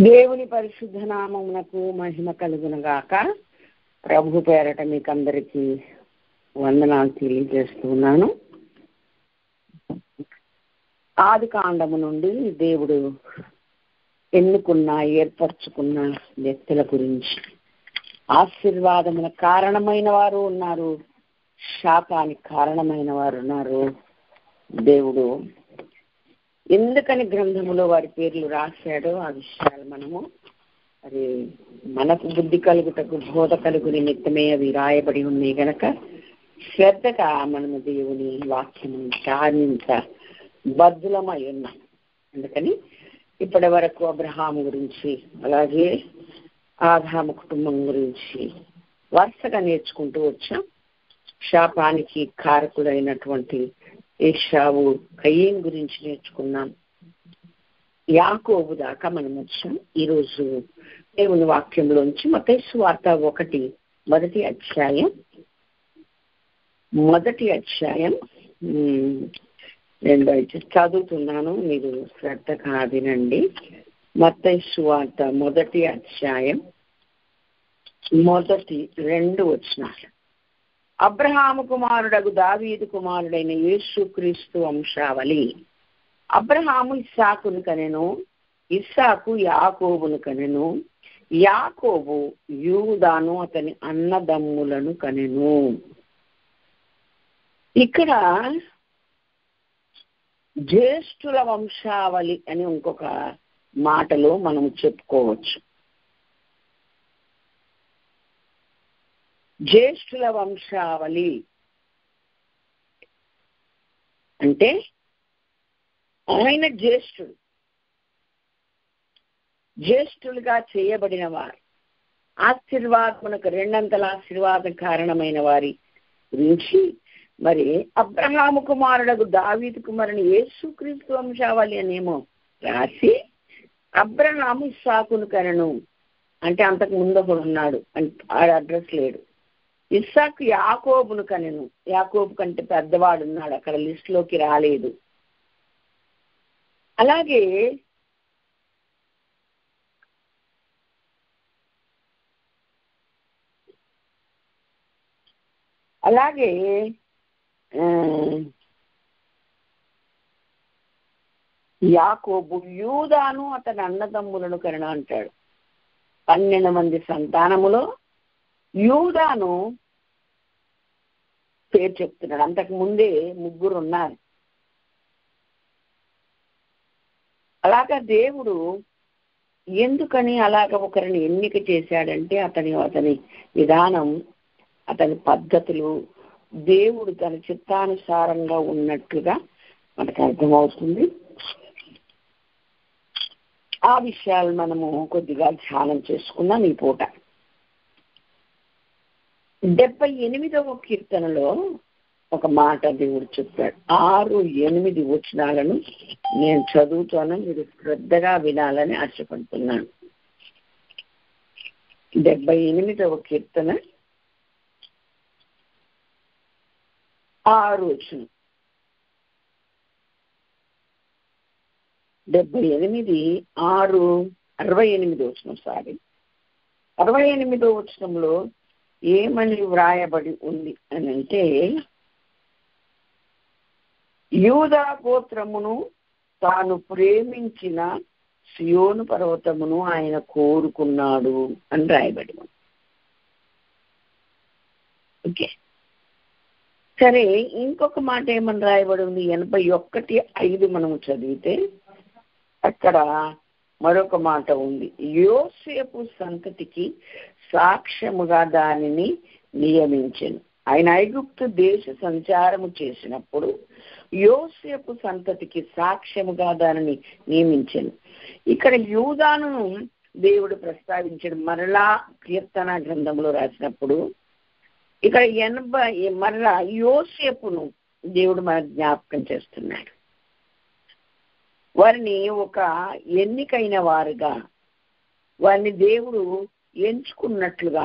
దేవుని పరిశుద్ధ నామమునకు మహిమ కలుగునుగాక. ప్రభు పేరట మీకందరికీ వందనాలు తెలియజేస్తున్నాను. ఆది కాండము నుండి దేవుడు ఎన్నుకున్న ఏర్పరచుకున్న వ్యక్తుల గురించి, ఆశీర్వాదముల కారణమైన వారు ఉన్నారు, శాపానికి కారణమైన వారు ఉన్నారు. దేవుడు ఎందుకని గ్రంథములో వారి పేర్లు రాశాడో ఆ విషయాలు మనము అది మనకు బుద్ధి కలుగుటకు బోధ కలుగు నిమిత్తమే అవి రాయబడి ఉన్నాయి గనక శ్రద్ధగా మనము దేవుని వాక్యము ధ్యానించ బద్ధులమై ఉన్నాం. అందుకని ఇప్పటి వరకు అబ్రహాము గురించి, అలాగే ఆదాము కుటుంబం గురించి వరుసగా నేర్చుకుంటూ వచ్చాం. శాపానికి కారకుడైనటువంటి ఏశావు, కయీన్ గురించి నేర్చుకున్నాం. యాకోబు దాకా మనం వచ్చాం. ఈరోజు దేవుని వాక్యంలోంచి మత్తయి సువార్త మొదటి అధ్యాయం నేను చదువుతున్నాను, మీరు శ్రద్ధగా వినండి. మత్తయి సువార్త మొదటి అధ్యాయం మొదటి 2 వచనాలు. అబ్రహాము కుమారుడగు దావీదు కుమారుడైన యేసుక్రీస్తు వంశావళి. అబ్రహాము ఇస్సాకును కనెను, ఇస్సాకు యాకోబును కనెను, యాకోబు యూదాను అతని అన్నదమ్ములను కనెను. ఇక్కడ జ్యేష్ఠుల వంశావళి అని ఇంకొక మాటలో మనం చెప్పుకోవచ్చు. జ్యేష్ఠుల వంశావళి అంటే ఆయన జ్యేష్ఠులుగా చేయబడిన వారు, ఆశీర్వాదమునకు 2 ఆశీర్వాదం కారణమైన వారి గురించి మరి అబ్రహాము కుమారుడగు దావీదు కుమారుని యేసుక్రీస్తు వంశావళి అనేమో రాసి, అబ్రహాము ఇస్సాకును కనెను అంటే అంతకు ముందు ఒకడు ఉన్నాడు, ఆ అడ్రస్ లేడు. ఇస్సాకు యాకోబును కనెను, యాకోబు కంటే పెద్దవాడు ఉన్నాడు, అక్కడ లిస్టులోకి రాలేదు. అలాగే యాకోబు యూదాను అతని అన్నదమ్ములను కనెను అంటాడు. 12 మంది సంతానములో యూదాను పేరు చెప్తున్నాడు. అంతకు ముందే 3 ఉన్నారు. అలాగా దేవుడు ఎందుకని అలాగ ఒకరిని ఎన్నిక చేశాడంటే అతని విధానం, అతని పద్ధతులు దేవుడు తన చిత్తానుసారంగా ఉన్నట్లుగా మనకు అర్థమవుతుంది. ఆ విషయాలు మనము కొద్దిగా ధ్యానం చేసుకున్నాం ఈ పూట. 78వ కీర్తనలో ఒక మాట దేవుడు చెప్పాడు. 6-8 వచనాలను నేను చదువుతాను, మీరు శ్రద్ధగా వినాలని ఆశపడుతున్నాను. 78వ కీర్తన 6 వచనం. 68 వచనం. 68వ వచనంలో ఏమని వ్రాయబడి ఉంది అని అంటే, యూదా గోత్రమును తాను ప్రేమించిన సియోను పర్వతమును ఆయన కోరుకున్నాడు అని రాయబడి ఉంది. ఓకే, సరే. ఇంకొక మాట ఏమని రాయబడి ఉంది, 81:5 మనము చదివితే అక్కడ మరొక మాట ఉంది. యోసేపు సంతతికి సాక్ష్యముగా దానిని నియమించెను. ఆయన ఐగుప్తు దేశ సంచారము చేసినప్పుడు యోసేపు సంతతికి సాక్ష్యముగా దానిని నియమించెను. ఇక్కడ యూదాను దేవుడు ప్రస్తావించాడు. మరలా కీర్తన గ్రంథంలో రాసినప్పుడు ఇక్కడ మరలా యోసేపును దేవుడు మన జ్ఞాపకం చేస్తున్నాడు. వారిని ఒక ఎన్నికైన వారుగా, వారిని దేవుడు ఎంచుకున్నట్లుగా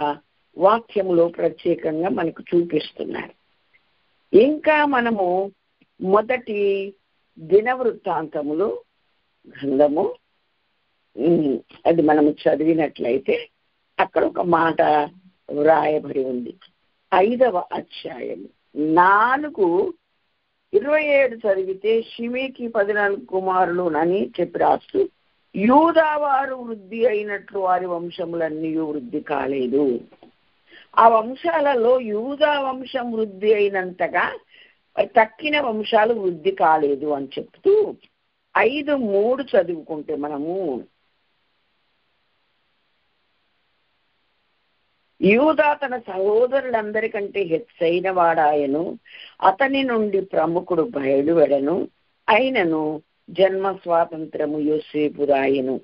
వాక్యములో ప్రత్యేకంగా మనకు చూపిస్తున్నారు. ఇంకా మనము మొదటి దినవృత్తాంతములు గ్రంథము అది మనము చదివినట్లయితే అక్కడ ఒక మాట వ్రాయబడి ఉంది. 5వ అధ్యాయము 4:27 చదివితే షిమీకి 14 కుమారులు అని చెప్పి రాస్తూ, యూదా వారు వృద్ధి అయినట్లు వారి వంశములన్నీ వృద్ధి కాలేదు. ఆ వంశాలలో యూదా వంశం వృద్ధి అయినంతగా తక్కిన వంశాలు వృద్ధి కాలేదు అని చెప్తూ 5:3 చదువుకుంటే మనము, యూదా తన సహోదరులందరికంటే హెచ్చైన వాడాయను, అతని నుండి ప్రముఖుడు బయలువెడను, అయినను జన్మ స్వాతంత్రము యోసేపు రాయను.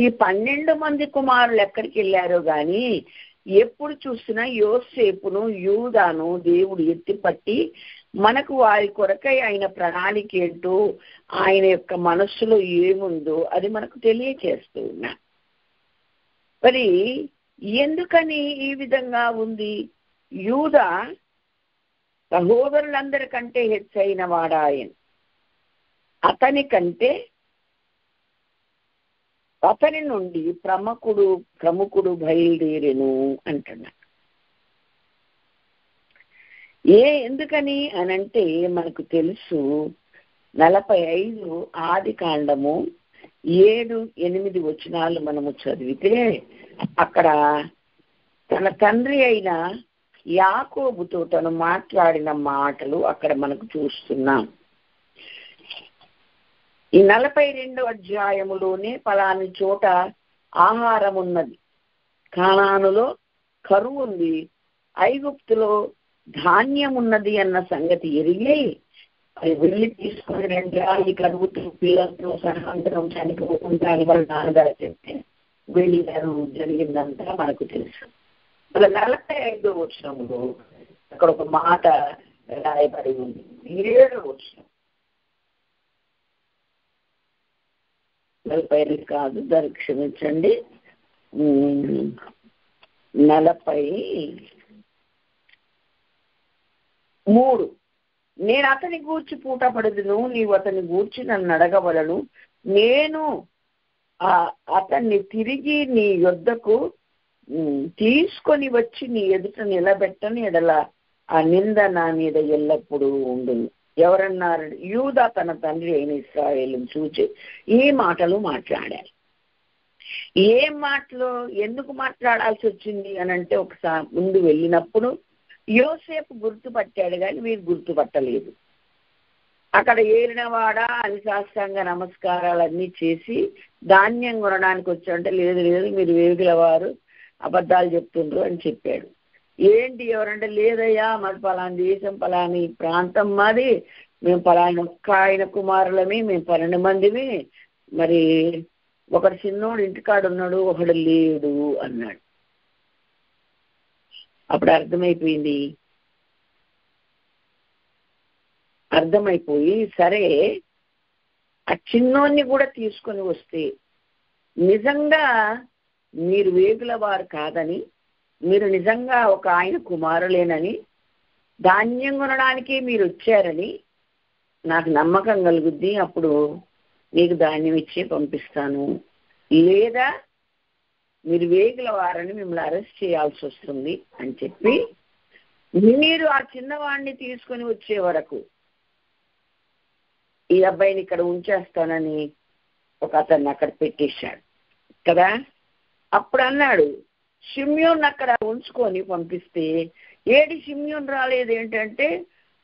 ఈ 12 మంది కుమారులు ఎక్కడికి వెళ్ళారో గాని ఎప్పుడు చూసినా యోసేపును యూదాను దేవుడు ఎత్తిపట్టి మనకు వారి కొరకై ఆయన ప్రణాళిక ఏంటో, ఆయన యొక్క మనస్సులో ఏముందో అది మనకు తెలియచేస్తూ ఉన్నా. మరి ఎందుకని ఈ విధంగా ఉంది? యూదా సహోదరులందరికంటే హెచ్చైన వాడాయను, అతని నుండి ప్రముఖుడు బయలుదేరెను అంటున్నాడు. ఎందుకని అనంటే మనకు తెలుసు, 45 ఆదికాండము 7-8 వచనాలు మనము చదివితే అక్కడ తన తండ్రి అయిన యాకోబుతో తను మాట్లాడిన మాటలు అక్కడ మనకు చూస్తున్నాం. ఈ 42వ అధ్యాయములోనే పలాని చోట ఆహారం ఉన్నది, కానానులో కరువు ఉంది, ఐగుప్తులో ధాన్యం ఉన్నది అన్న సంగతి ఎరిగి అది వెళ్ళి తీసుకొని రండి, ఈ కరువుతో పిల్లలతో సహాంతరం చనిపోకుండా అని వాళ్ళ నాన్నగారు చెప్తే వెళ్ళారు. జరిగిందంతా మనకు తెలుసు. అలా 45వ వచనంలో అక్కడ ఒక మాట రాయబడి ఉంది. 7వ వచనం, 45 కాదు, దాన్ని క్షమించండి, 43. నేను అతని గూర్చి పూటపడదును, నీవు అతని గూర్చి నన్ను అడగవలను, నేను అతన్ని తిరిగి నీ యొద్దకు తీసుకొని వచ్చి నీ ఎదుట నిలబెట్టని ఎడల ఆ నింద నా మీద ఎల్లప్పుడూ ఉండును. ఎవరన్నారు? యూదా తన తండ్రి అయిన ఇశ్రాయేలును చూచి ఈ మాటలు మాట్లాడారు. ఏం మాటలు, ఎందుకు మాట్లాడాల్సి వచ్చింది అనంటే, ఒకసారి ముందు వెళ్ళినప్పుడు యోసేపు గుర్తుపట్టాడు కానీ వీరు గుర్తుపట్టలేదు. అక్కడ ఏలినవాడ అని సాష్టాంగ నమస్కారాలన్నీ చేసి ధాన్యం కొనడానికి వచ్చాడంటే, లేదు మీరు వేగుల వారు అబద్ధాలు చెప్తుండ్రు అని చెప్పాడు. ఏంటి ఎవరంటే, లేదయ్యా మాది పలాని దేశం, పలాని ప్రాంతం మాది, మేము పలాని ఒక్క ఆయన కుమారులమి, మేము 12 మందిమి, మరి ఒకడు చిన్నోడు ఇంటికాడు ఉన్నాడు, ఒకడు లేడు అన్నాడు. అప్పుడు అర్థమైపోయి సరే ఆ చిన్నోన్ని కూడా తీసుకొని వస్తే, నిజంగా మీరు వేగుల వారు కాదని, మీరు నిజంగా ఒక ఆయన కుమారులేనని, ధాన్యం కొనడానికి మీరు వచ్చారని నాకు నమ్మకం కలుగుద్ది, అప్పుడు మీకు ధాన్యం ఇచ్చే పంపిస్తాను, లేదా మీరు వేగుల వారని మిమ్మల్ని అరెస్ట్ చేయాల్సి వస్తుంది అని చెప్పి మీరు ఆ చిన్నవాడిని తీసుకొని వచ్చే వరకు ఈ అబ్బాయిని ఇక్కడ ఉంచేస్తానని ఒక అతన్ని అక్కడ పెట్టేశాడు కదా. అప్పుడు అన్నాడు, షిమ్యోన్ అక్కడ ఉంచుకొని పంపిస్తే, ఏడి షిమ్యోన్ రాలేదు ఏంటంటే,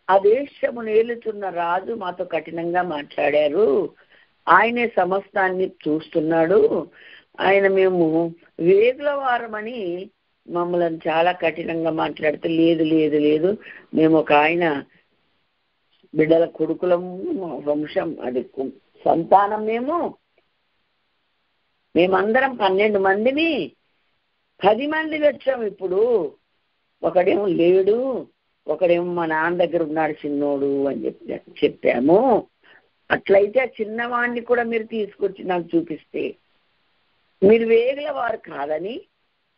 ఆ దేశమును ఏలుతున్న రాజు మాతో కఠినంగా మాట్లాడారు, ఆయనే సమస్తాన్ని చూస్తున్నాడు, ఆయన మేము వేగుల వారమని మమ్మల్ని చాలా కఠినంగా మాట్లాడితే, లేదు మేము ఒక ఆయన బిడ్డల కొడుకులము, వంశం అది సంతానం, మేమందరం 12 మందిని, 10 మంది వచ్చాం, ఇప్పుడు ఒకడేమో లేడు, ఒకడేమో మా నాన్న దగ్గర ఉన్నాడు చిన్నోడు అని చెప్పాము. అట్లయితే ఆ చిన్నవాడిని కూడా మీరు తీసుకొచ్చి నాకు చూపిస్తే, మీరు వేగుల వారు కాదని,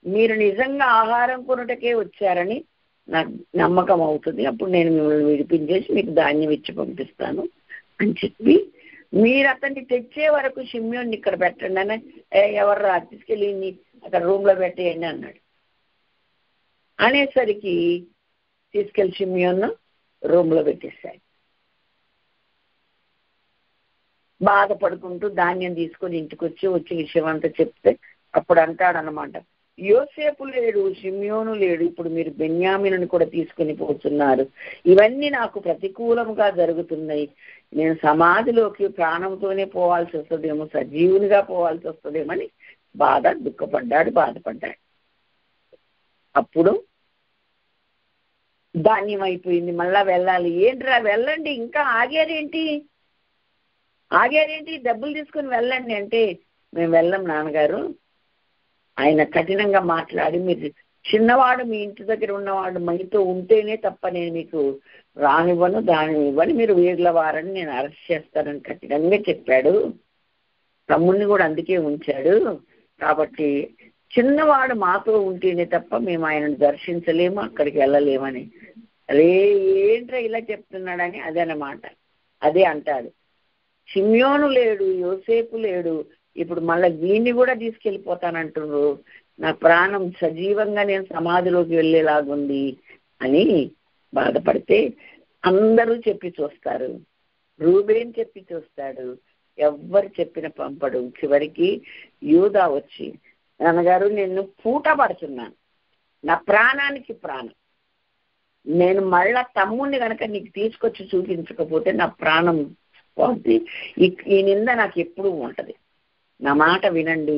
మీరు నిజంగా ఆహారం కొనుటకే వచ్చారని నాకు నమ్మకం అవుతుంది, అప్పుడు నేను మిమ్మల్ని విడిపించేసి మీకు ధాన్యం ఇచ్చి పంపిస్తాను అని చెప్పి మీరు అతన్ని తెచ్చే వరకు షిమ్యోన్ని ఇక్కడ పెట్టండి అని, ఎవరు తీసుకెళ్ళి అక్కడ రూమ్ లో పెట్టేయండి అన్నాడు. అనేసరికి తీసుకెళ్లి షిమ్యోన్ను రూమ్ లో పెట్టేశాడు. బాధపడుకుంటూ ధాన్యం తీసుకొని ఇంటికి వచ్చి విషయం అంతా చెప్తే అప్పుడు అంటాడనమాట, యోసేపు లేడు, షిమ్యోను లేడు, ఇప్పుడు మీరు బెన్యామీనుని కూడా తీసుకుని పోతున్నారు. ఇవన్నీ నాకు ప్రతికూలముగా జరుగుతున్నాయి. నేను సమాధిలోకి ప్రాణంతోనే పోవాల్సి వస్తుందేమో, సజీవునిగా పోవాల్సి వస్తుందేమని బాధపడ్డాడు. అప్పుడు ధాన్యం అయిపోయింది, మళ్ళా వెళ్ళాలి. ఏంట్రా వెళ్ళండి, ఇంకా ఆగారేంటి, డబ్బులు తీసుకుని వెళ్ళండి అంటే, మేము వెళ్ళం నాన్నగారు. ఆయన కఠినంగా మాట్లాడి, మీరు చిన్నవాడు, మీ ఇంటి దగ్గర ఉన్నవాడు మీతో ఉంటేనే తప్ప నేను మీకు రానివ్వను, దాని ఇవ్వని, మీరు వీర్ల వారని నేను అరెస్ట్ చేస్తానని కఠినంగా చెప్పాడు. తమ్ముడిని కూడా అందుకే ఉంచాడు. కాబట్టి చిన్నవాడు మాతో ఉంటేనే తప్ప మేము ఆయనను దర్శించలేము, అక్కడికి వెళ్ళలేమని. అరే ఏంట్రా ఇలా చెప్తున్నాడని అదనమాట. అదే అంటాడు, షిమ్యోను లేడు, యోసేపు లేడు, ఇప్పుడు మళ్ళీ వీడిని కూడా తీసుకెళ్ళిపోతానంటున్నారు, నా ప్రాణం సజీవంగా నేను సమాధిలోకి వెళ్ళేలాగుంది అని బాధపడితే అందరూ చెప్పి చూస్తారు. రూబేన్ చెప్పి చూస్తాడు, ఎవ్వరు చెప్పిన పంపడు. చివరికి యూదా వచ్చి, నాన్నగారు నేను పూట పడుతున్నాను, నా ప్రాణానికి ప్రాణం, నేను మళ్ళా తమ్ముడిని కనుక నీకు తీసుకొచ్చి చూపించకపోతే నా ప్రాణం పోతుంది, ఈ నింద నాకు ఎప్పుడూ ఉంటది, నా మాట వినండి.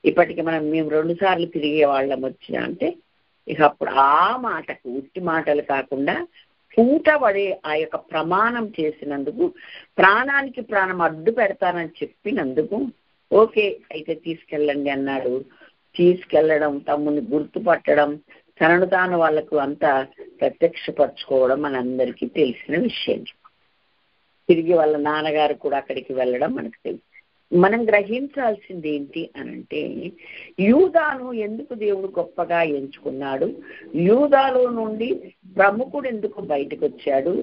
ఇప్పటికి మేము 2 సార్లు తిరిగే వాళ్ళం వచ్చా అంటే, ఇక అప్పుడు ఆ మాటకు ఉట్టి మాటలు కాకుండా పూటపడే ఆ యొక్క ప్రమాణం చేసినందుకు, ప్రాణానికి ప్రాణం అడ్డు పెడతానని చెప్పినందుకు ఓకే అయితే తీసుకెళ్ళండి అన్నాడు. తీసుకెళ్ళడం, తమ్ముని గుర్తుపట్టడం, తనను తాను వాళ్లకు అంతా ప్రత్యక్షపరచుకోవడం మనందరికీ తెలిసిన విషయం. తిరిగి వాళ్ళ నాన్నగారు కూడా అక్కడికి వెళ్ళడం మనకు తెలుసు. మనం గ్రహించాల్సింది ఏంటి అనంటే, యూదాను ఎందుకు దేవుడు గొప్పగా ఎంచుకున్నాడు, యూదాలో నుండి ప్రముఖుడు ఎందుకు బయటకు వచ్చాడు,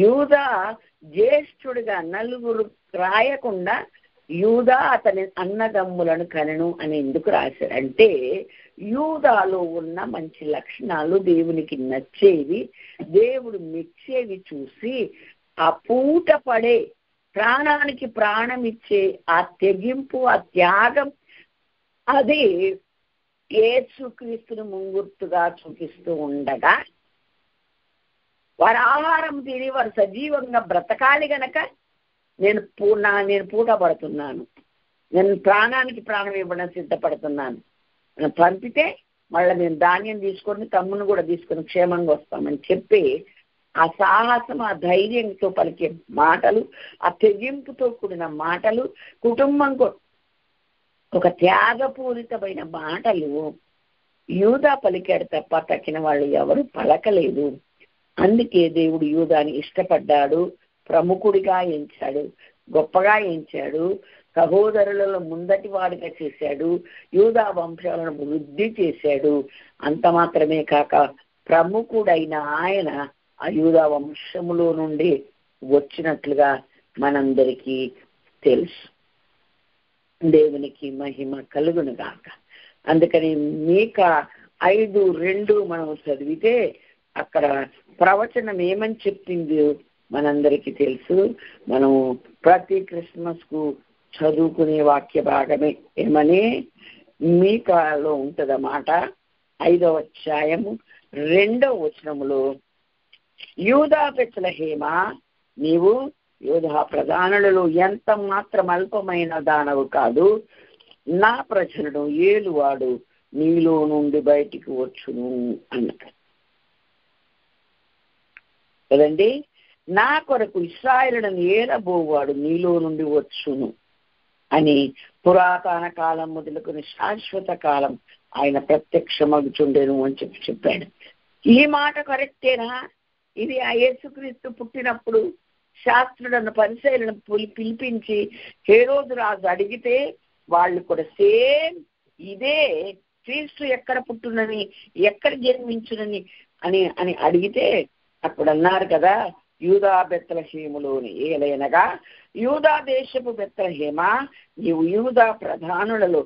యూదా జ్యేష్ఠుడిగా నలుగురు రాయకుండా యూదా అతని అన్నదమ్ములను కనెను అని ఎందుకు రాశాడు అంటే, యూదాలో ఉన్న మంచి లక్షణాలు, దేవునికి నచ్చేవి, దేవుడు మెచ్చేవి చూసి ఆ పూట పడే ప్రాణానికి ప్రాణం ఇచ్చే ఆ తెగింపు, ఆ త్యాగం, అది యేసుక్రీస్తును ముంగుర్తుగా చూపిస్తూ ఉండగా, వారు ఆహారం తిని వారు సజీవంగా బ్రతకాలి గనక నేను పూట పడుతున్నాను, నేను ప్రాణానికి ప్రాణం ఇవ్వడం సిద్ధపడుతున్నాను, పంపితే మళ్ళీ మేము ధాన్యం తీసుకొని తమ్మును కూడా తీసుకొని క్షేమంగా వస్తామని చెప్పి ఆ సాహసం, ఆ ధైర్యంతో పలికే మాటలు, ఆ తెగింపుతో కూడిన మాటలు, కుటుంబం ఒక త్యాగపూరితమైన మాటలు యూదా పలికాడు తప్ప తక్కిన వాళ్ళు ఎవరు పలకలేదు. అందుకే దేవుడు యూదాని ఇష్టపడ్డాడు, ప్రముఖుడిగా ఎంచాడు, గొప్పగా ఎంచాడు, సహోదరులలో ముందటి వాడిగా చేశాడు, యూదా వంశాలను వృద్ధి చేశాడు. అంత మాత్రమే కాక ప్రముఖుడైన ఆయన ఆ యూదా వంశములో నుండి వచ్చినట్లుగా మనందరికీ తెలుసు. దేవునికి మహిమ కలుగును గాక. అందుకని మీకా 5:2 మనం చదివితే అక్కడ ప్రవచనం ఏమని చెప్పింది మనందరికీ తెలుసు. మనం ప్రతి క్రిస్మస్ కు చదువుకునే వాక్య భాగమే. ఏమని మీకాలో ఉంటదన్నమాట. 5వ అధ్యాయము 2వ వచనములో, యూదా బెత్లెహేమ, నీవు యూదా ప్రధానులలో ఎంత మాత్రం అల్పమైన దానవు కాదు, నా ప్రజలను ఏలువాడు నీలో నుండి బయటికి వచ్చును అన్నది కదండి. నా కొరకు ఇశ్రాయేలును ఏలబోవాడు నీలో నుండి వచ్చును అని పురాతన కాలం మొదలుకొని శాశ్వత కాలం ఆయన ప్రత్యక్షమగుచుండెను అని చెప్పాడు. ఈ మాట కరెక్టేనా? ఇది ఆ యేసుక్రీస్తు పుట్టినప్పుడు శాస్త్రులను పరిసయ్యులను పిలిపించి హేరోదు రాజు అడిగితే వాళ్ళు కూడా సేమ్ ఇదే క్రీస్తు ఎక్కడ పుట్టునని, ఎక్కడ జన్మించునని అని అడిగితే అప్పుడు అన్నారు కదా, యూదా బెత్లెహేములోని ఏలైనగా యూదా దేశపు బెత్లెహేమా, నీవు యూదా ప్రధానులలో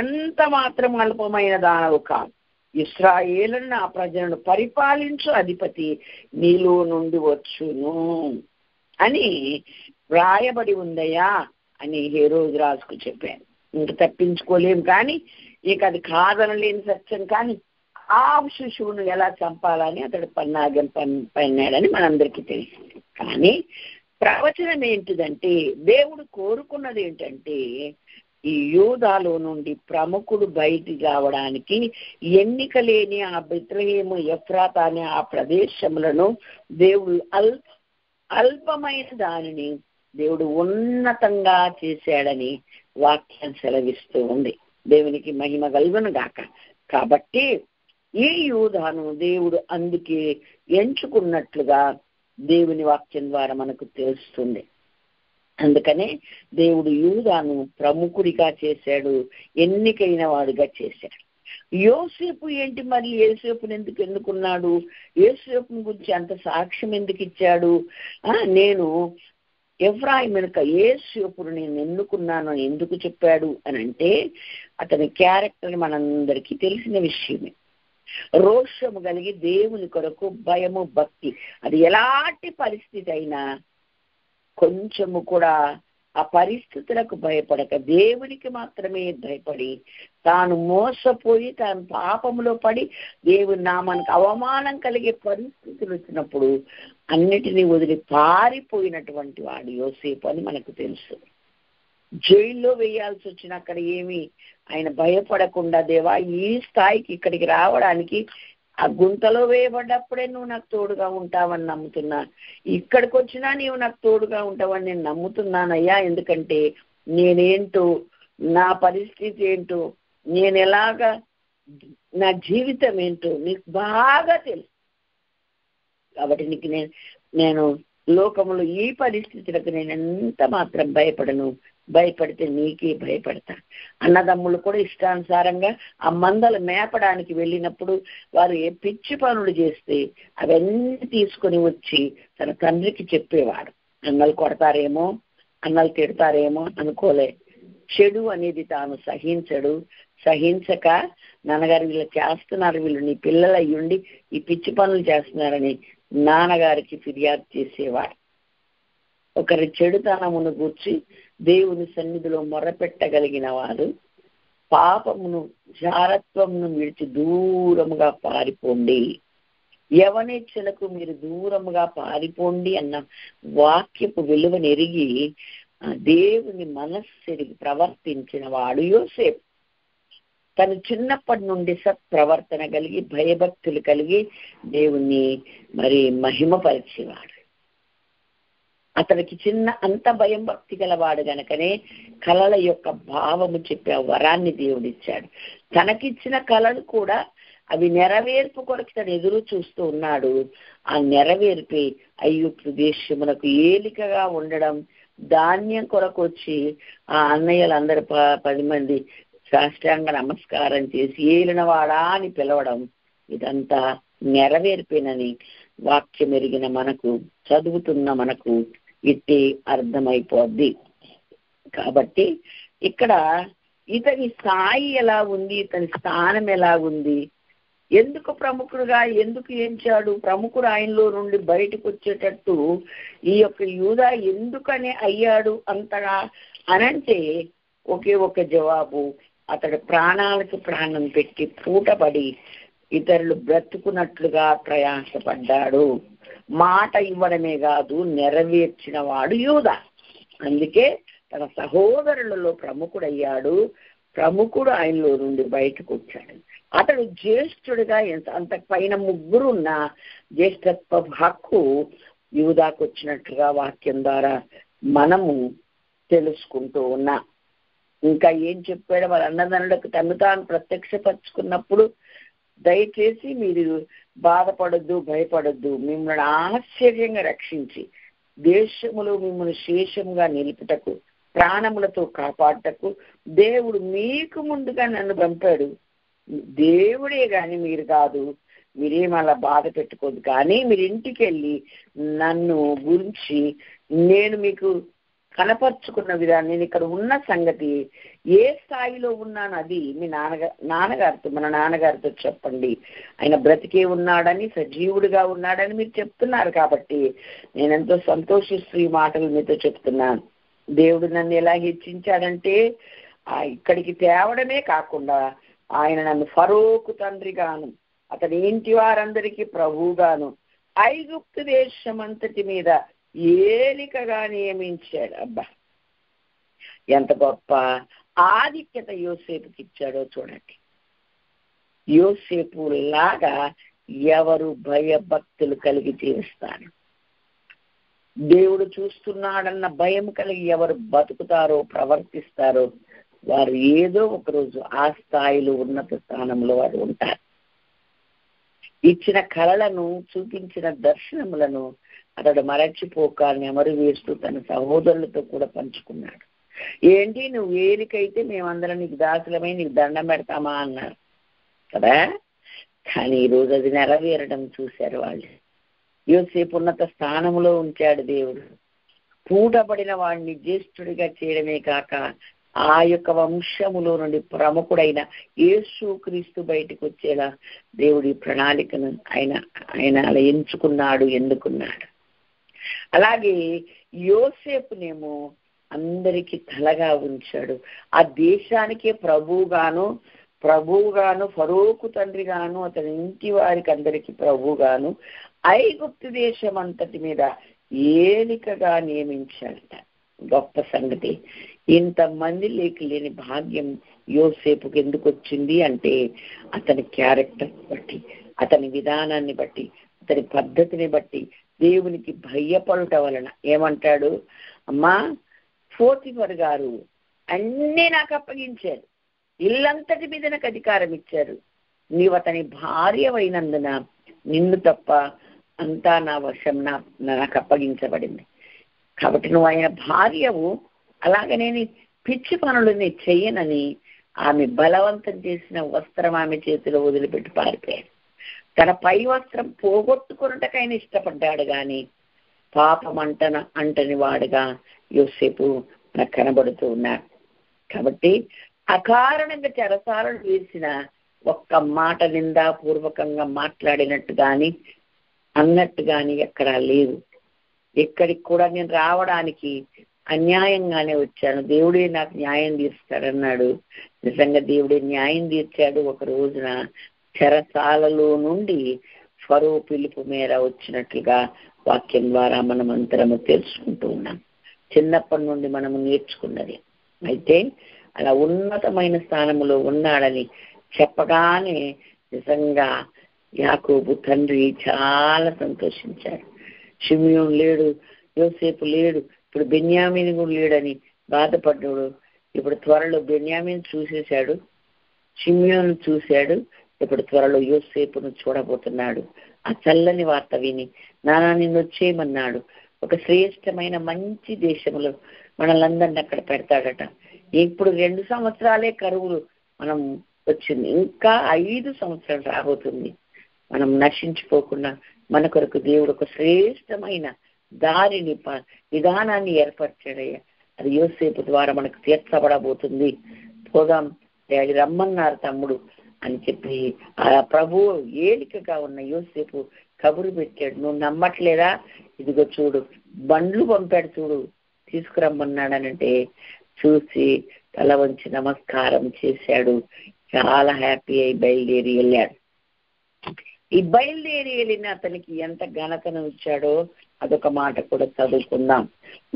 ఎంత మాత్రం అల్పమైన దానవు కాదు. ఇశ్రాయేలును నా ప్రజలను పరిపాలించు అధిపతి నీలో నుండి వచ్చును అని వ్రాయబడి ఉందయ్యా అని హేరోదు రాజుకు చెప్పాను. ఇంక తప్పించుకోలేం, కానీ ఇక అది కాదనలేని సత్యం. కానీ ఆ శిశువును ఎలా చంపాలని అతడు పన్నాగం పన్నాడని మనందరికీ తెలిసింది. కానీ ప్రవచనం ఏంటిదంటే, దేవుడు కోరుకున్నది ఏంటంటే, ఈ యూదాలో నుండి ప్రముఖుడు బయటికి రావడానికి ఎన్నిక లేని ఆ బెత్లెహేము, ఎఫ్రాతా అనే ఆ ప్రదేశములను దేవుడు అల్పమైన దానిని దేవుడు ఉన్నతంగా చేశాడని వాక్యం సెలవిస్తూ ఉంది. దేవునికి మహిమ కలుగును గాక. కాబట్టి ఈ యూదాను దేవుడు అందుకే ఎంచుకున్నట్లుగా దేవుని వాక్యం ద్వారా మనకు తెలుస్తుంది. అందుకనే దేవుడు యూదాను ప్రముఖుడిగా చేశాడు, ఎన్నికైన వాడుగా చేశాడు. యోసేపు ఏంటి మరి? యోసేపుని ఎందుకు ఎన్నుకున్నాడు? యోసేపుని గురించి అంత సాక్ష్యం ఎందుకు ఇచ్చాడు? నేను ఎఫ్రాయిము వెనుక యోసేపును నేను ఎన్నుకున్నాను అని ఎందుకు చెప్పాడు అని అంటే, అతని క్యారెక్టర్ మనందరికీ తెలిసిన విషయమే. రోషము కలిగి దేవుని కొరకు భయము, భక్తి, అది ఎలాంటి పరిస్థితి అయినా కొంచెము కూడా ఆ పరిస్థితులకు భయపడక దేవునికి మాత్రమే భయపడి, తాను మోసపోయి తాను పాపములో పడి దేవుని నామానికి అవమానం కలిగే పరిస్థితులు వచ్చినప్పుడు అన్నిటినీ వదిలి పారిపోయినటువంటి వాడు యోసేపు అని మనకు తెలుసు. జైల్లో వేయాల్సి వచ్చిన అక్కడ ఏమి ఆయన భయపడకుండా, దేవా ఈ స్థాయికి ఇక్కడికి రావడానికి ఆ గుంతలో వేయబడ్డప్పుడే నువ్వు నాకు తోడుగా ఉంటావని నమ్ముతున్నా, ఇక్కడికి వచ్చినా నీవు నాకు తోడుగా ఉంటావని నేను నమ్ముతున్నానయ్యా. ఎందుకంటే నేనేంటో, నా పరిస్థితి ఏంటో, నేను ఎలాగా, నా జీవితం ఏంటో నీకు బాగా తెలుసు. కాబట్టి నీకు నేను లోకములో ఈ పరిస్థితులకు నేను ఎంత మాత్రం భయపడను, భయపడితే నీకే భయపడతా. అన్నదమ్ములు కూడా ఇష్టానుసారంగా ఆ మందలు మేపడానికి వెళ్ళినప్పుడు వారు ఏ పిచ్చి పనులు చేస్తే అవన్నీ తీసుకొని వచ్చి తన తండ్రికి చెప్పేవాడు. అన్నలు కొడతారేమో, అన్నలు తిడతారేమో అనుకోలే. చెడు అనేది తాను సహించక నాన్నగారు వీళ్ళు చేస్తున్నారు, వీళ్ళు నీ పిల్లలు అయ్యుండి ఈ పిచ్చి పనులు చేస్తున్నారని నాన్నగారికి ఫిర్యాదు చేసేవాడు. ఒకరి చెడుతనమును గూర్చి దేవుని సన్నిధిలో మొరపెట్టగలిగిన వారు పాపమును, జారత్వమును విడిచి దూరముగా పారిపోండి, యవనేచ్ఛలకు మీరు దూరముగా పారిపోండి అన్న వాక్యపు విలువనెరిగి దేవుని మనస్సు ఎరిగి ప్రవర్తించిన వాడు యోసేపు. తను చిన్నప్పటి నుండి సత్ప్రవర్తన కలిగి భయభక్తులు కలిగి దేవుణ్ణి మరి మహిమపరిచేవాడు. అతనికి అంత భయం భక్తి గలవాడు గనకనే కళల యొక్క భావము చెప్పే వరాన్ని దేవుడిచ్చాడు. తనకిచ్చిన కళలు కూడా అవి నెరవేర్పు కొరకు తను ఎదురు చూస్తూ ఉన్నాడు. ఆ నెరవేర్పి ఐగుప్తు దేశమునకు ఏలికగా ఉండడం, ధాన్యం కొరకు వచ్చి ఆ అన్నయ్యలందరూ 10 మంది సాష్టాంగ నమస్కారం చేసి ఏలినవాడా అని పిలవడం, ఇదంతా నెరవేర్పేనని వాక్యం ఎరిగిన మనకు, చదువుతున్న మనకు ఇట్టి అర్థమైపోద్ది. కాబట్టి ఇక్కడ ఇతని స్థాయి ఎలా ఉంది, ఇతని స్థానం ఎలా ఉంది, ఎందుకు ప్రముఖుడుగా ఎందుకు ఎంచాడు, ప్రముఖుడు ఆయనలో నుండి బయటకు వచ్చేటట్టు ఈ యొక్క యూదా ఎందుకని అయ్యాడు అంతగా అనంటే ఒకే ఒక జవాబు, అతడు ప్రాణాలకు ప్రాణం పెట్టి పూటపడి ఇతరులు బ్రతుకున్నట్లుగా ప్రయాసపడ్డాడు. మాట ఇవ్వడమే కాదు, నెరవేర్చిన వాడు యూదా. అందుకే తన సహోదరులలో ప్రముఖుడయ్యాడు. ప్రముఖుడు ఆయనలో నుండి బయటకు వచ్చాడు. అతడు జ్యేష్ఠుడిగా అంత పైన 3 ఉన్న జ్యేష్ఠత్వ హక్కు యూదాకు వచ్చినట్లుగా వాక్యం ద్వారా మనము తెలుసుకుంటూ ఉన్నాం. ఇంకా ఏం చెప్పాడు? వాళ్ళ అన్నదన్నులకు తను తాను ప్రత్యక్షపరుచుకున్నప్పుడు, దయచేసి మీరు బాధపడొద్దు, భయపడొద్దు, మిమ్మల్ని ఆశ్చర్యంగా రక్షించి దేశములో మిమ్మల్ని శేషంగా నిలుపుటకు, ప్రాణములతో కాపాడటకు దేవుడు మీకు ముందుగా నన్ను పంపాడు. దేవుడే గాని మీరు కాదు, మీరేం అలా బాధ పెట్టుకోదు, కానీ మీరు ఇంటికి వెళ్ళి నన్ను గురించి నేను మీకు కనపరుచుకున్న విధానం, నేను ఇక్కడ ఉన్న సంగతి, ఏ స్థాయిలో ఉన్నాను అది మీ నాన్నగారితో మన నాన్నగారితో చెప్పండి. ఆయన బ్రతికే ఉన్నాడని, సజీవుడిగా ఉన్నాడని మీరు చెప్తున్నారు కాబట్టి నేనెంతో సంతోషిస్తూ ఈ మాటలు మీతో చెప్తున్నాను. దేవుడు నన్ను ఎలా హెచ్చించాడంటే ఇక్కడికి తేవడమే కాకుండా ఆయన నన్ను ఫరోకు తండ్రిగాను, అతని ఇంటి వారందరికీ ప్రభువుగాను, ఐగుప్తు దేశం అంతటి మీద ఏలికగా నియమించాడు. అబ్బా, ఎంత గొప్ప ఆధిక్యత యోసేపుకి ఇచ్చాడో చూడండి. యోసేపు లాగా ఎవరు భయభక్తులు కలిగి జీవిస్తారు, దేవుడు చూస్తున్నాడన్న భయం కలిగి ఎవరు బతుకుతారో, ప్రవర్తిస్తారో, వారు ఏదో ఒకరోజు ఆ స్థాయిలో ఉన్నత స్థానంలో వారు ఉంటారు. ఇచ్చిన కలలను, చూపించిన దర్శనములను అతడు మరచిపోక నెమరు వేస్తూ తన సహోదరులతో కూడా పంచుకున్నాడు. ఏంటి నువ్వు ఏలికైతే మేమందరం నీకు దాసులమై నీకు దండం పెడతామా అన్నారు కదా. కానీ ఈరోజు అది నెరవేరడం చూశారు వాళ్ళు. యోసేపు ఉన్నత స్థానంలో ఉంచాడు దేవుడు. పూటబడిన వాడిని జ్యేష్ఠుడిగా చేయడమే కాక ఆ యొక్క వంశములో నుండి ప్రముఖుడైన యేసు క్రీస్తు బయటకు వచ్చేలా దేవుడి ప్రణాళికను ఆయన అలా ఎంచుకున్నాడు, ఎన్నుకున్నాడు. అలాగే యోసేపునేమో అందరికీ తలగా ఉంచాడు. ఆ దేశానికే ప్రభువుగాను ఫరోకు తండ్రిగాను, అతని ఇంటి వారికి అందరికీ ప్రభువుగాను, ఐగుప్తు దేశం అంతటి మీద ఏలికగా నియమించాడట. గొప్ప సంగతి. ఇంతమంది లేని భాగ్యం యోసేపుకి ఎందుకు వచ్చింది అంటే అతని క్యారెక్టర్ బట్టి, అతని విధానాన్ని బట్టి, అతని పద్ధతిని బట్టి, దేవునికి భయపడటం వలన. ఏమంటాడు, అమ్మా పోతిఫర్ గారు అన్నీ నాకు అప్పగించారు, ఇల్లంతటి మీద నాకు అధికారం ఇచ్చారు, నీవు అతని భార్య అయినందున నిన్ను తప్ప అంతా నా వశం, నాకు అప్పగించబడింది కాబట్టి నువ్వు ఆయన భార్యవు, అలాగనే పిచ్చి పనులని చెయ్యనని ఆమె బలవంతం చేసిన వస్త్రం ఆమె చేతిలో వదిలిపెట్టి పారిపోయాడు. తన పై వస్త్రం పోగొట్టుకున్నటకైనా ఇష్టపడ్డాడు, కానీ పాపం అంటని వాడుగా యోసేపు నాకు కనబడుతూ ఉన్నాడు. కాబట్టి అకారణంగా చెరసాలను వేసిన ఒక్క మాట నిందాపూర్వకంగా మాట్లాడినట్టు కానీ అన్నట్టు కానీ ఎక్కడా లేదు. ఎక్కడికి కూడా నేను రావడానికి అన్యాయంగానే వచ్చాను, దేవుడే నాకు న్యాయం తీర్చాడన్నాడు. నిజంగా దేవుడే న్యాయం తీర్చాడు. ఒక రోజున చెరసాలలో నుండి ఫరో పిలుపు మేర వచ్చినట్లుగా వాక్యం ద్వారా మనం అందరము తెలుసుకుంటూ ఉన్నాం. చిన్నప్పటి నుండి మనము నేర్చుకున్నది. అయితే అలా ఉన్నతమైన స్థానంలో ఉన్నాడని చెప్పగానే నిజంగా యాకోబు తండ్రి చాలా సంతోషించాడు. షిమ్యోను లేడు, యోసేపు లేడు, ఇప్పుడు బెన్యామీను కూడా లేడని బాధపడ్డాడు. ఇప్పుడు త్వరలో బెన్యామీను చూసేశాడు, షిమ్యోను చూశాడు, ఇప్పుడు త్వరలో యోసేపును చూడబోతున్నాడు. ఆ చల్లని వార్త విని నానా నిన్ను వచ్చేయమన్నాడు. ఒక శ్రేష్టమైన మంచి దేశంలో మనలందరినీ అక్కడ పెడతాడట. ఇప్పుడు 2 సంవత్సరాలే కరువులు మనం వచ్చింది, ఇంకా 5 సంవత్సరాలు రాబోతుంది. మనం నశించిపోకుండా మన కొరకు దేవుడు ఒక శ్రేష్టమైన దారిని విధానాన్ని ఏర్పరిచాడయ్యా. అది యోసేపు ద్వారా మనకు తీర్చబడబోతుంది. పోదాం డాడీ రమ్మన్నారు తమ్ముడు అని చెప్పి ఆ ప్రభువు ఏలికగా ఉన్న యోసేపు కబురు పెట్టాడు. నువ్వు నమ్మట్లేదా, ఇదిగో చూడు బండ్లు పంపాడు, చూడు తీసుకురమ్మన్నాడనంటే చూసి తల వంచి నమస్కారం చేశాడు. చాలా హ్యాపీ అయి బయలుదేరి వెళ్ళాడు. ఈ బయలుదేరి వెళ్ళిన అతనికి ఎంత ఘనతను ఇచ్చాడో అదొక మాట కూడా చదువుకుందాం.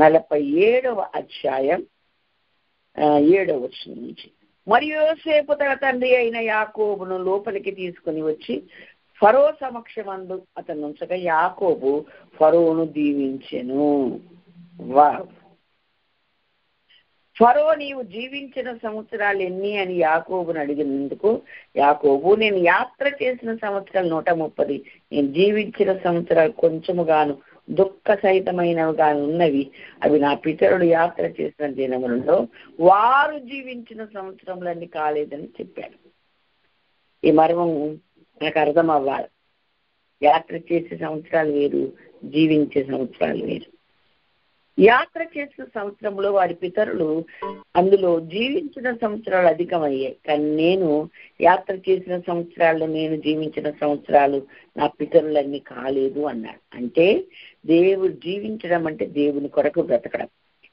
47వ అధ్యాయం 7వ వచనం నుంచి. మరియు యోసేపు తన తండ్రి అయిన యాకోబును లోపలికి తీసుకుని వచ్చి ఫరో సమక్షమందు అతను ఉంచగా యాకోబు ఫరోను దీవించెను. ఫరో నీవు జీవించిన సంవత్సరాలు ఎన్ని అని యాకోబును అడిగినందుకు యాకోబు నేను యాత్ర చేసిన సంవత్సరాలు 130, నేను జీవించిన సంవత్సరాలు కొంచెముగాను దుఃఖ సహితమైనవిగాను ఉన్నవి, అవి నా పితరుడు యాత్ర చేసిన దినములలో వారు జీవించిన సంవత్సరములన్నీ కాలేదని చెప్పాడు. ఈ మర్మం నాకు అర్థం అవ్వాలి. యాత్ర చేసే సంవత్సరాలు వేరు, జీవించే సంవత్సరాలు వేరు. యాత్ర చేసిన సంవత్సరంలో వారి పితరులు అందులో జీవించిన సంవత్సరాలు అధికమయ్యాయి, కానీ నేను యాత్ర చేసిన సంవత్సరాలు, నేను జీవించిన సంవత్సరాలు నా పితరులన్నీ కాలేదు అన్నాడు. అంటే దేవుడు జీవించడం అంటే దేవుని కొరకు బ్రతకడం,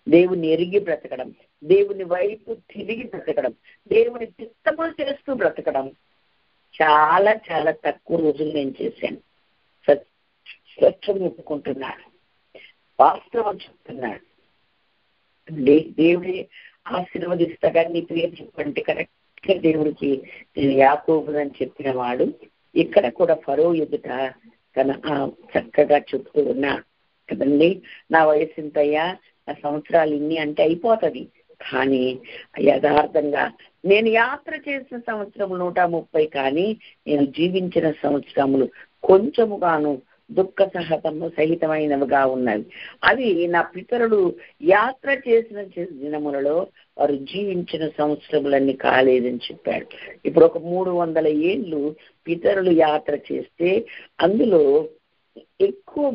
దేవుని ఎరిగి బ్రతకడం, దేవుని వైపు తిరిగి బ్రతకడం, దేవుని చిత్తములు చేస్తూ బ్రతకడం చాలా చాలా తక్కువ రోజులు నేను చేశాను. స్వచ్ఛం ఒప్పుకుంటున్నాడు, వాస్తవం చెప్తున్నాడు. దేవుడే ఆశీర్వదిస్తాగా నీ పేరు చెప్పండి, కరెక్ట్గా దేవుడికి నేను యాకోబు అని చెప్పిన వాడు ఇక్కడ కూడా ఫరో ఎదుట తన చక్కగా చెప్తూ ఉన్నాడు కదండి. నా వయసు ఇంతయ్యా, నా సంవత్సరాలు ఇన్ని అంటే అయిపోతుంది, కానీ యథార్థంగా నేను యాత్ర చేసిన సంవత్సరములు 130, కానీ నేను జీవించిన సంవత్సరములు కొంచెముగాను దుఃఖ సహితమైనవిగా ఉన్నవి. అవి నా పితరులు యాత్ర చేసిన దినములలో వారు జీవించిన సంవత్సరములన్నీ కాలేదని చెప్పాడు. ఇప్పుడు ఒక 300 ఏళ్ళు పితరులు యాత్ర చేస్తే అందులో ఎక్కువ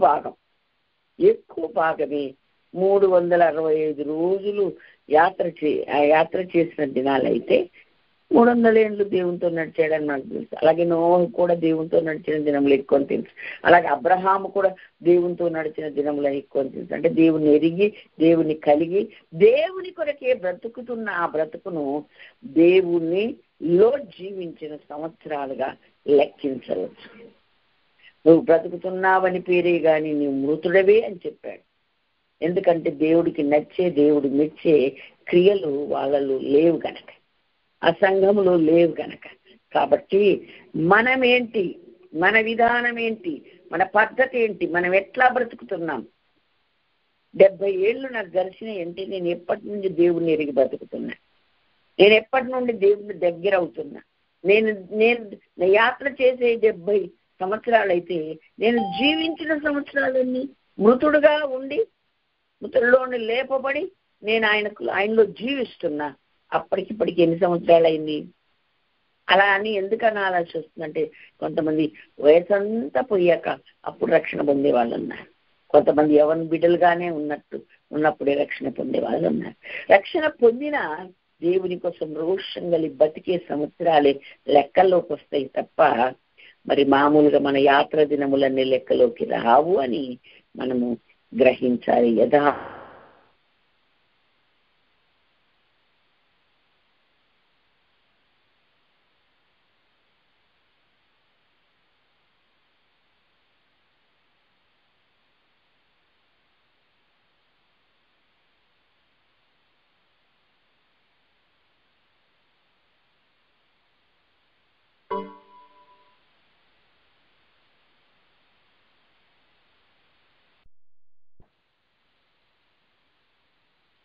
భాగమే 365 రోజులు యాత్ర చేసిన దినాలైతే 300 ఏళ్ళు దేవునితో నడిచాడని నాకు తెలుసు. అలాగే నోహు కూడా దేవునితో నడిచిన దినములు ఎక్కువ అని తెలుసు. అలాగే అబ్రహాము కూడా దేవునితో నడిచిన దినములు ఎక్కువ అని తెలుసు. అంటే దేవుని ఎరిగి, దేవుని కలిగి, దేవుని కొరకే బ్రతుకుతున్న ఆ బ్రతుకును దేవునిలో జీవించిన సంవత్సరాలుగా లెక్కించవచ్చు. నువ్వు బ్రతుకుతున్నావని పేరే గాని నువ్వు మృతుడవే అని చెప్పాడు. ఎందుకంటే దేవుడికి నచ్చే, దేవుడు మెచ్చే క్రియలు వాళ్ళలో లేవు గనక, ఆ సంఘములో లేవు గనక. కాబట్టి మనమేంటి, మన విధానం ఏంటి, మన పద్ధతి ఏంటి, మనం ఎట్లా బ్రతుకుతున్నాం? 70 ఏళ్ళు నాకు గడిచిన ఏంటి, నేను ఎప్పటి నుండి దేవుణ్ణి ఎరిగి బ్రతుకుతున్నా, నేను ఎప్పటి నుండి దేవుని దగ్గర అవుతున్నా. నేను యాత్ర చేసే 70 సంవత్సరాలు అయితే నేను జీవించిన సంవత్సరాలన్నీ మృతుడుగా ఉండి, మృతుల్లోని లేపబడి నేను ఆయనలో జీవిస్తున్నా. అప్పటికిప్పటికి ఎన్ని సంవత్సరాలు అయింది? అలా అని ఎందుకని ఆలోచన వస్తుందంటే, కొంతమంది వయసంతా పోయాక అప్పుడు రక్షణ పొందే వాళ్ళు ఉన్నారు, కొంతమంది యవన బిడ్డలుగానే ఉన్నప్పుడే రక్షణ పొందే వాళ్ళు ఉన్నారు. రక్షణ పొందిన దేవుని కోసం రోషం కలిగి బతికే సంవత్సరాలే లెక్కల్లోకి వస్తాయి తప్ప మరి మామూలుగా మన యాత్ర దినములన్నీ లెక్కలోకి రావు అని మనము గ్రహించాలి.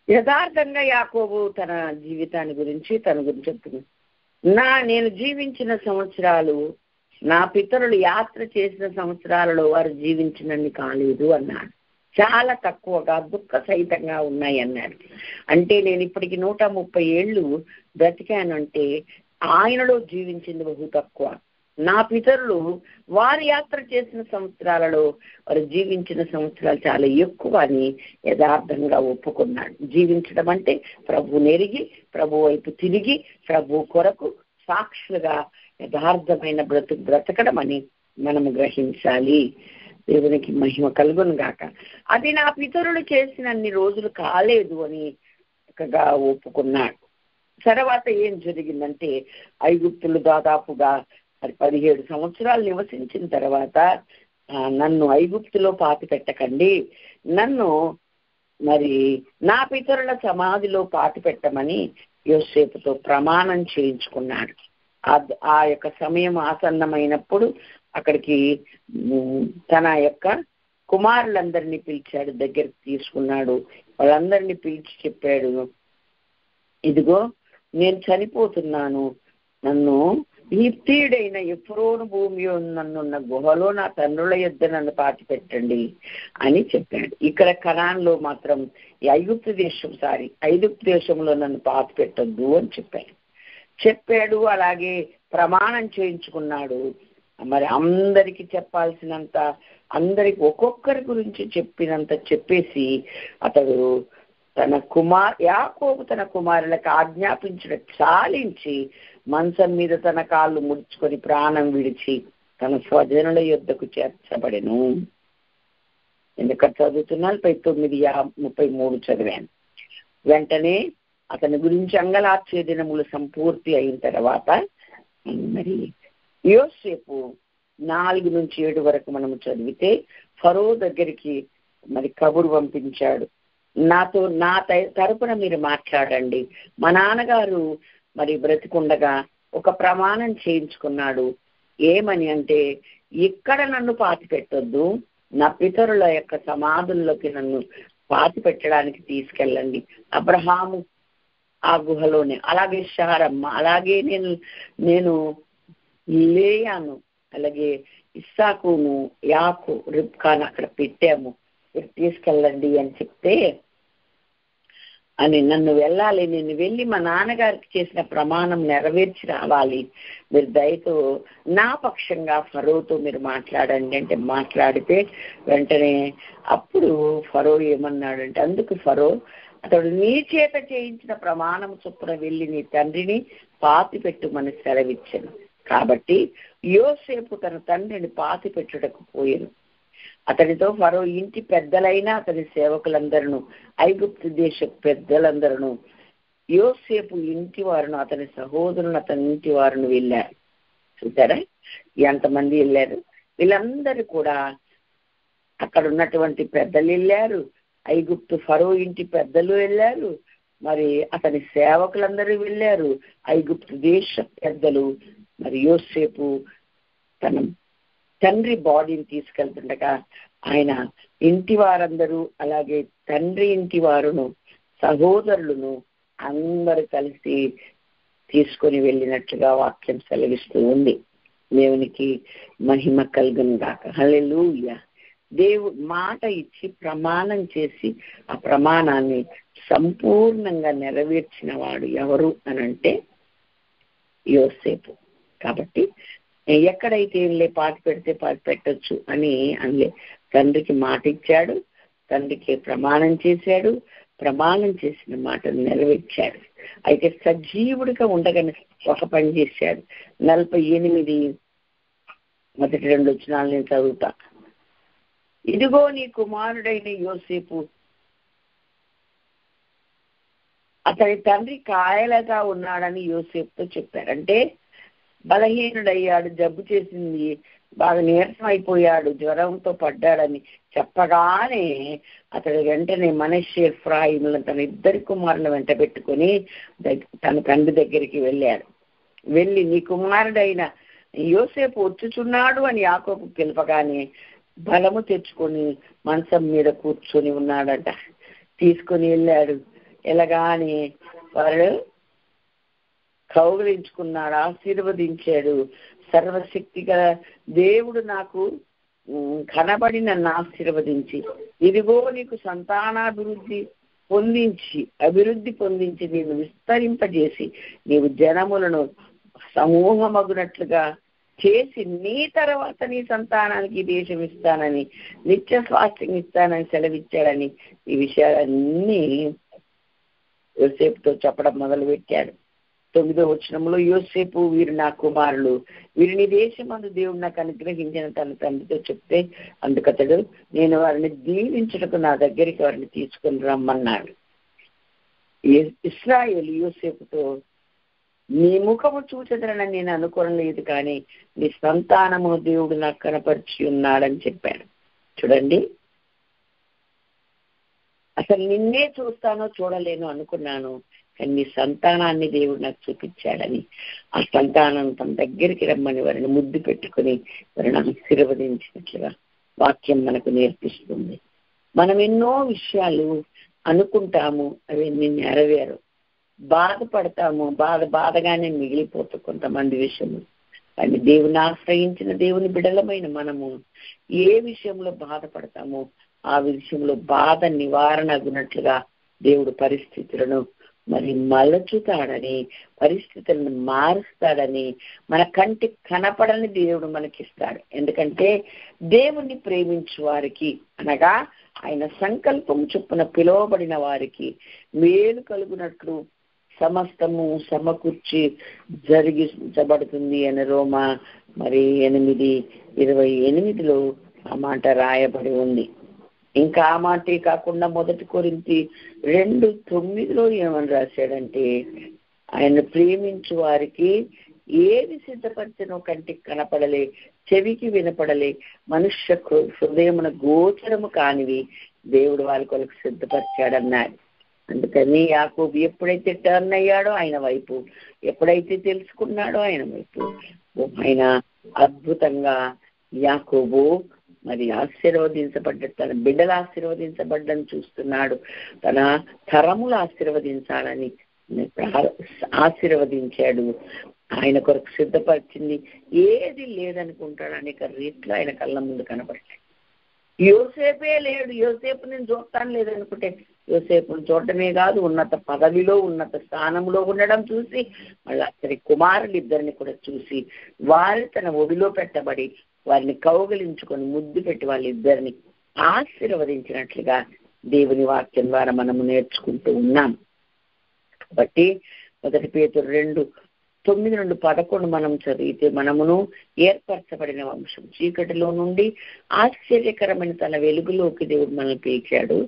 యథార్థంగా యాకోబు తన జీవితాన్ని గురించి చెప్తుంది. నేను జీవించిన సంవత్సరాలు నా పితరులు యాత్ర చేసిన సంవత్సరాలలో వారు జీవించినన్ని కాలేదు అన్నాడు. చాలా తక్కువగా దుఃఖ సహితంగా ఉన్నాయి అన్నాడు. అంటే నేను ఇప్పటికి 130 ఏళ్ళు బ్రతికానంటే ఆయనలో జీవించింది బహు తక్కువ. నా పితరులు వారు యాత్ర చేసిన సంవత్సరాలలో వారు జీవించిన సంవత్సరాలు చాలా ఎక్కువ అని యథార్థంగా ఒప్పుకున్నాడు. జీవించడం అంటే ప్రభువుని ఎరిగి, ప్రభు వైపు తిరిగి, ప్రభు కొరకు సాక్షులుగా యథార్థమైన బ్రతకడం అని మనము గ్రహించాలి. దేవునికి మహిమ కలుగును గాక. అది నా పితరులు చేసిన అన్ని రోజులు కాలేదు అని చక్కగా ఒప్పుకున్నాడు. తర్వాత ఏం జరిగిందంటే, ఐగుప్తులు దాదాపుగా 17 సంవత్సరాలు నివసించిన తర్వాత నన్ను ఐగుప్తులో పాతి పెట్టకండి, నన్ను మరి నా పితరుల సమాధిలో పాతి పెట్టమని యోసేపుతో ప్రమాణం చేయించుకున్నాడు. ఆ యొక్క సమయం ఆసన్నమైనప్పుడు అక్కడికి తన యొక్క కుమారులందరినీ పిలిచాడు, దగ్గరికి తీసుకున్నాడు. వాళ్ళందరినీ పిలిచి చెప్పాడు, ఇదిగో నేను చనిపోతున్నాను, నన్ను ఈప్తీయుడైన ఎఫ్రోను భూమిలో నన్నున్న గుహలో నా తండ్రుల యొద్ద నన్ను పాతి పెట్టండి అని చెప్పాడు. ఇక్కడ కనాన్లో మాత్రం ఐగుప్తు దేశంలో నన్ను పాతి పెట్టొద్దు అని చెప్పాడు. అలాగే ప్రమాణం చేయించుకున్నాడు. మరి అందరికి చెప్పాల్సినంత, అందరికి ఒక్కొక్కరి గురించి చెప్పినంత చెప్పేసి అతడు యాకోబు తన కుమారులకు ఆజ్ఞాపించిన చాలించి మంచం మీద తన కాళ్ళు ముడుచుకొని ప్రాణం విడిచి తన స్వజనుల యొద్దకు చేర్చబడెను. ఎందుకంటే చదువుతున్నాను 19:33 చదివాను. వెంటనే అతని గురించి అంగలార్చే దినములు సంపూర్తి అయిన తర్వాత మరి యోసేపు 4-7 వరకు మనము చదివితే ఫరో దగ్గరికి మరి కబురు పంపించాడు. నాతో నా తరపున మీరు మాట్లాడండి. మా నాన్నగారు మరి బ్రతికుండగా ఒక ప్రమాణం చేయించుకున్నాడు. ఏమని అంటే, ఇక్కడ నన్ను పాతి పెట్టొద్దు, నా పితరుల యొక్క సమాధుల్లోకి నన్ను పాతి పెట్టడానికి తీసుకెళ్ళండి. అబ్రహాము ఆ గుహలోనే, అలాగే శారమ్మ, అలాగే నేను లేయాను, అలాగే ఇస్సాకును, యాకు, రిబ్కాను అక్కడ పెట్టాము, మీరు తీసుకెళ్ళండి అని చెప్తే, అని నన్ను వెళ్ళాలి, నేను వెళ్ళి మా నాన్నగారికి చేసిన ప్రమాణం నెరవేర్చి రావాలి, మీరు దయతో నా పక్షంగా ఫరోతో మీరు మాట్లాడండి అంటే మాట్లాడితే, వెంటనే అప్పుడు ఫరో ఏమన్నాడంటే, అందుకు ఫరో అతడు నీ చేత చేయించిన ప్రమాణం చొప్పున వెళ్ళి నీ తండ్రిని పాతి పెట్టుమని సెలవిచ్చాను. కాబట్టి యోసేపు తన తండ్రిని పాతి పెట్టుటకు పోయాను. అతనితో ఫరో ఇంటి పెద్దలైన అతని సేవకులందరూ, ఐగుప్తు దేశ పెద్దలందరూ, యోసేపు ఇంటి వారును, అతని సహోదరులను, అతని ఇంటి వారును వెళ్ళారు. చూసారా ఎంతమంది వెళ్ళారు? వీళ్ళందరూ కూడా అక్కడ ఉన్నటువంటి పెద్దలు వెళ్ళారు, ఐగుప్తు ఫరో ఇంటి పెద్దలు వెళ్ళారు, మరి అతని సేవకులందరూ వెళ్ళారు, ఐగుప్తు దేశ పెద్దలు. మరి యోసేపు తన తండ్రి బాడీని తీసుకెళ్తుండగా ఆయన ఇంటి వారందరూ, అలాగే తండ్రి ఇంటి వారును, సహోదరులను అందరూ కలిసి తీసుకొని వెళ్ళినట్లుగా వాక్యం సెలవిస్తూ ఉంది. దేవునికి మహిమ కలుగును గాక. హల్లెలూయా. దేవుడు మాట ఇచ్చి ప్రమాణం చేసి ఆ ప్రమాణాన్ని సంపూర్ణంగా నెరవేర్చిన వాడు ఎవరు అనంటే యోసేపు. కాబట్టి ఎక్కడైతే పాతి పెడితే పాతి పెట్టొచ్చు అని అనలే. తండ్రికి మాట ఇచ్చాడు, తండ్రికి ప్రమాణం చేశాడు, ప్రమాణం చేసిన మాటను నెరవేర్చాడు. అయితే సజీవుడిగా ఉండగానే ఒక పని చేశాడు. 48 మొదటి 2 వచనాలు నేను చదువుతా. ఇదిగో నీ కుమారుడైన యోసేపు అతని తండ్రి కాయలుగా ఉన్నాడని యోసేపుతో చెప్పారు. అంటే బలహీనుడయ్యాడు, జబ్బు చేసింది, బాగా నీరసం అయిపోయాడు, జ్వరంతో పడ్డాడని చెప్పగానే అతడు వెంటనే మనష్షే, ఎఫ్రాయిములను తన 2 కుమారులను వెంట పెట్టుకొని తన తండ్రి దగ్గరికి వెళ్ళాడు. వెళ్ళి నీ కుమారుడైన యోసేపు వచ్చుచున్నాడు అని యాకోబుకు తెలుపగానే బలము తెచ్చుకొని మంచం మీద కూర్చొని ఉన్నాడట. తీసుకొని వెళ్ళాడు. ఎలాగానే వాడు కౌగిలించుకున్నాడు, ఆశీర్వదించాడు. సర్వశక్తి గల దేవుడు నాకు కనబడి నన్ను ఆశీర్వదించి, ఇదిగో నీకు సంతానాభివృద్ధి పొందించి నేను విస్తరింపజేసి నీవు జనములను సమూహమగునట్లుగా చేసి నీ తర్వాత నీ సంతానానికి దేశం ఇస్తానని, నిత్య స్వాస్థ్యం ఇస్తానని సెలవిచ్చాడని ఈ విషయాలన్నీ యోసేపుతో చెప్పడం మొదలుపెట్టాడు. 9వ వచనంలో యోసేపు, వీరు నా కుమారులు, వీరిని దేశమందు దేవుడు నాకు అనుగ్రహించిన తన తండ్రితో చెప్తే, అందుకతడు నేను వారిని దీవించుటకు నా దగ్గరికి వారిని తీసుకొని రమ్మన్నాడు. ఇశ్రాయేలు యోసేపుతో, నీ ముఖము చూచెదరని నేను అనుకోలేదు, కానీ నీ సంతానము దేవుడు నాకు కనపరిచి ఉన్నాడని చెప్పాడు. చూడండి, అసలు నిన్నే చూస్తానో చూడలేను అనుకున్నాను, కానీ నీ సంతానాన్ని దేవుడు నాకు చూపించాడని ఆ సంతానం తన దగ్గరికి రమ్మని వారిని ముద్దు పెట్టుకుని వారిని ఆశీర్వదించినట్లుగా వాక్యం మనకు నేర్పిస్తుంది. మనం ఎన్నో విషయాలు అనుకుంటాము, అవన్నీ నెరవేరు, బాధపడతాము, బాధగానే మిగిలిపోతాం కొంతమంది విషయంలో. కానీ దేవుని ఆశ్రయించిన దేవుని బిడలమైన మనము ఏ విషయంలో బాధపడతామో ఆ విషయంలో బాధ నివారణ అగునట్లుగా దేవుడు పరిస్థితులను మరి మలచుతాడని, పరిస్థితులను మారుస్తాడని, మన కంటికి కనపడని దేవుడు మనకిస్తాడు. ఎందుకంటే దేవుణ్ణి ప్రేమించు వారికి, అనగా ఆయన సంకల్పం చొప్పున పిలువబడిన వారికి మేలు కలుగునట్లు సమస్తము సమకూర్చి జరిగించబడుతుంది అని రోమా 8:28 ఆ మాట రాయబడి ఉంది. ఇంకా ఆ మాటే కాకుండా 1 కొరింథీ 2:9 ఏమని రాశాడంటే, ఆయన ప్రేమించు వారికి ఏది సిద్ధపరిచినో కంటికి కనపడలే, చెవికి వినపడలే, మనుష్య హృదయమున గోచరము కానివి దేవుడు వాళ్ళ కొరకు సిద్ధపరిచాడన్నాడు. అందుకని యాకోబు ఎప్పుడైతే టర్న్ అయ్యాడో ఆయన వైపు, ఎప్పుడైతే తెలుసుకున్నాడో ఆయన వైపు, ఆయన అద్భుతంగా యాకోబు ఆశీర్వదించబడ్డ, తన బిడ్డలు ఆశీర్వదించబడ్డని చూస్తున్నాడు. తన తరములు ఆశీర్వదించాలని ఆశీర్వదించాడు. ఆయన కొరకు సిద్ధపరిచింది ఏది లేదనుకుంటాడు. అనేక రీతిలో ఆయన కళ్ళ ముందు కనబడతాయి. యోసేపే లేడు, యోసేపు నేను చూడటాను లేదనుకుంటే, యోసేపును చూడటమే కాదు, ఉన్నత పదవిలో ఉన్నత స్థానంలో ఉండడం చూసి మళ్ళీ అతని కుమారులు ఇద్దరిని కూడా చూసి వారి తన ఒడిలో పెట్టబడి వారిని కౌగలించుకొని ముద్దు పెట్టి వాళ్ళిద్దరిని ఆశీర్వదించినట్లుగా దేవుని వాక్యం ద్వారా మనము నేర్చుకుంటూ ఉన్నాం. కాబట్టి 1 పేతురు 2:9-11 మనం చదివితే, మనమును ఏర్పరచబడిన వంశం, చీకటిలో నుండి ఆశ్చర్యకరమైన తన వెలుగులోకి దేవుడు మనల్ని పిలిచాడు.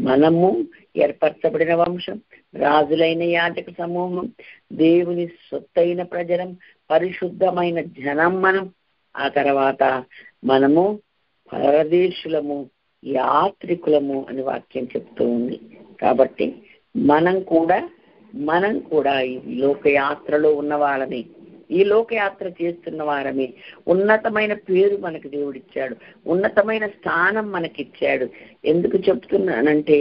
మనము ఏర్పరచబడిన వంశం, రాజులైన యాజక సమూహం, దేవుని సొత్తైన ప్రజలం, పరిశుద్ధమైన జనం మనం. ఆ తర్వాత మనము పరదేశులము, యాత్రికులము అని వాక్యం చెప్తూ ఉంది. కాబట్టి మనం కూడా ఈ లోకయాత్రలో ఉన్న వాళ్ళని, ఈ లోకయాత్ర చేస్తున్న వారమే. ఉన్నతమైన పేరు మనకు దేవుడిచ్చాడు, ఉన్నతమైన స్థానం మనకిచ్చాడు. ఎందుకు చెప్తున్నానంటే,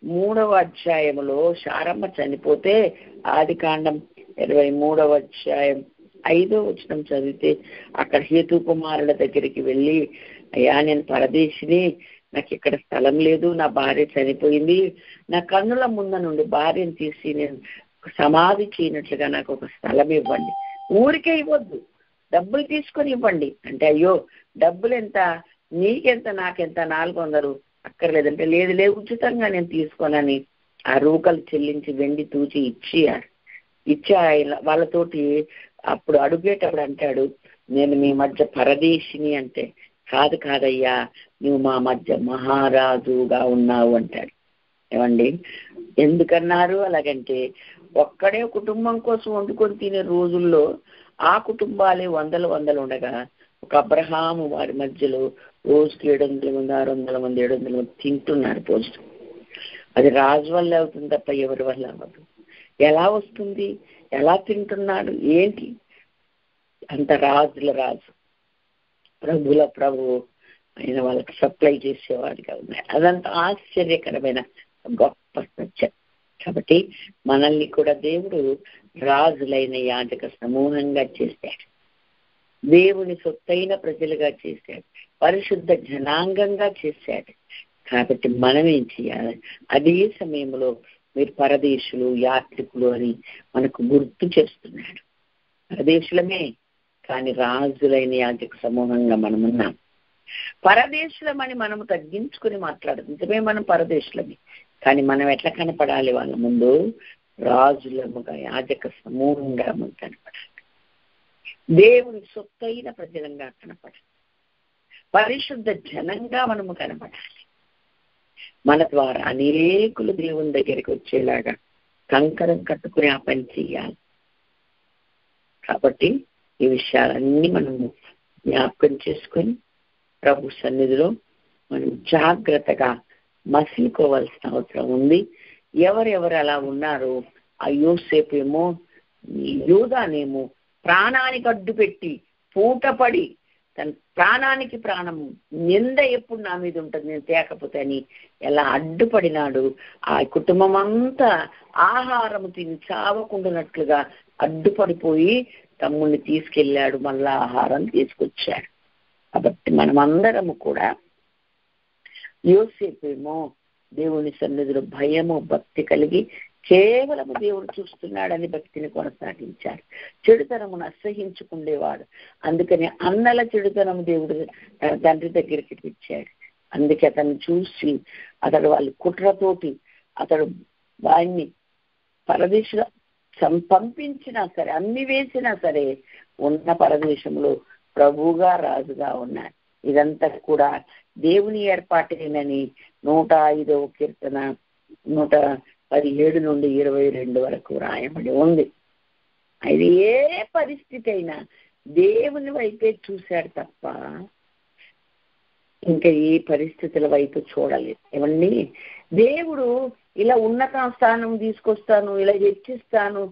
23వ అధ్యాయములో శారమ్మ చనిపోతే, ఆదికాండం 23వ అధ్యాయం 5వ వచనం చదివితే, అక్కడ హేతు కుమారుల దగ్గరికి వెళ్ళి, అయ్యా నేను పరదేశిని, నాకు ఇక్కడ స్థలం లేదు, నా భార్య చనిపోయింది, నా కన్నుల ముందు నుండి భార్యను తీసి నేను సమాధి చేయనట్లుగా నాకు ఒక స్థలం ఇవ్వండి, ఊరికే ఇవ్వద్దు, డబ్బులు తీసుకొని ఇవ్వండి అంటే, అయ్యో డబ్బులు ఎంత, నీకెంత, నాకెంత, 400 అక్కర్లేదంటే, లేదు ఉచితంగా నేను తీసుకోనని ఆ రూకలు చెల్లించి వెండి తూచి ఇచ్చి ఆయన వాళ్ళతోటి అప్పుడు అడుగేటప్పుడు అంటాడు, నేను మీ మధ్య పరదేశిని అంటే, కాదయ్యా నువ్వు మా మధ్య మహారాజుగా ఉన్నావు అంటాడు. ఏమండి ఎందుకన్నారు అలాగంటే, ఒక్కడే కుటుంబం కోసం వండుకొని తినే రోజుల్లో ఆ కుటుంబాలే వందలు ఉండగా, ఒక అబ్రహాము వారి మధ్యలో రోజుకి 700 మంది, 600 మంది, 700 మంది తింటున్నారు భోజనం. అది రాజు వల్ల అవుతుంది తప్ప ఎవరి వల్ల అవ్వదు. ఎలా వస్తుంది, ఎలా తింటున్నాడు, ఏంటి? అంత రాజుల రాజు, ప్రభుల ప్రభు ఆయన వాళ్ళకి సప్లై చేసేవాడిగా ఉన్నాయి. అదంతా ఆశ్చర్యకరమైన గొప్ప సత్యం. కాబట్టి మనల్ని కూడా దేవుడు రాజులైన యాజక సమూహంగా చేశాడు, దేవుని సొత్తైన ప్రజలుగా చేశాడు, పరిశుద్ధ జనాంగంగా చేశాడు. కాబట్టి మనం ఏం చేయాలి? అదే సమయంలో మీరు పరదేశులు, యాత్రికులు అని మనకు గుర్తు చేస్తున్నాడు. పరదేశులమే, కానీ రాజులైన యాజక సమూహంగా మనం ఉన్నాం. పరదేశులమని మనము తగ్గించుకుని మాట్లాడుతుంటే మనం పరదేశులమే, కానీ మనం ఎట్లా కనపడాలి? వాళ్ళ ముందు రాజులముగా, యాజక సమూహంగా మనం కనపడాలి, దేవుని సొత్తైన ప్రజలంగా కనపడాలి, పరిశుద్ధ జనంగా మనము కనపడాలి. మన ద్వారా అనేకులు దేవుని దగ్గరికి వచ్చేలాగా కంకరం కట్టుకుని ఆ పని చేయాలి. కాబట్టి ఈ విషయాలన్నీ మనము జ్ఞాపకం చేసుకొని ప్రభు సన్నిధిలో మనం జాగ్రత్తగా మసిలుకోవాల్సిన అవసరం ఉంది. ఎవరెవరు అలా ఉన్నారు? ఆ యోసేపు ఏమో, యూదానేమో ప్రాణానికి అడ్డు పెట్టి పూటపడి తన ప్రాణానికి ప్రాణం, నింద ఎప్పుడు నా మీద ఉంటుంది నేను తేకపోతే అని ఎలా అడ్డుపడినాడు. ఆ కుటుంబం అంతా ఆహారం తిని చావకుండానట్లుగా అడ్డుపడిపోయి తమ్ముడిని తీసుకెళ్ళాడు, మళ్ళా ఆహారం తీసుకొచ్చాడు. కాబట్టి మనమందరము కూడా యోసేపు ఏమో దేవుని సన్నిధిలో భయము భక్తి కలిగి కేవలము దేవుడు చూస్తున్నాడని భక్తిని కొనసాగించాడు. చెడుతనమును అసహించుకుండేవాడు. అందుకని అన్నల చెడుతనము దేవుడు తన తండ్రి దగ్గరికి తెచ్చాడు. అందుకే అతన్ని చూసి అతడు వాళ్ళ కుట్రతోటి అతడు వాడిని పరదేశంలో పంపించినా సరే, అన్ని వేసినా సరే ఉన్న పరదేశంలో ప్రభువుగా రాజుగా ఉన్నాడు. ఇదంతా కూడా దేవుని ఏర్పాటేనని 105వ కీర్తన 117 నుండి 22 వరకు రాయబడి ఉంది. అది ఏ పరిస్థితి అయినా దేవుని వైపే చూశాడు తప్ప ఇంకా ఏ పరిస్థితుల వైపు చూడలేదు. ఏమండి, దేవుడు ఇలా ఉన్నత స్థానం తీసుకొస్తాను, ఇలా హెచ్చిస్తాను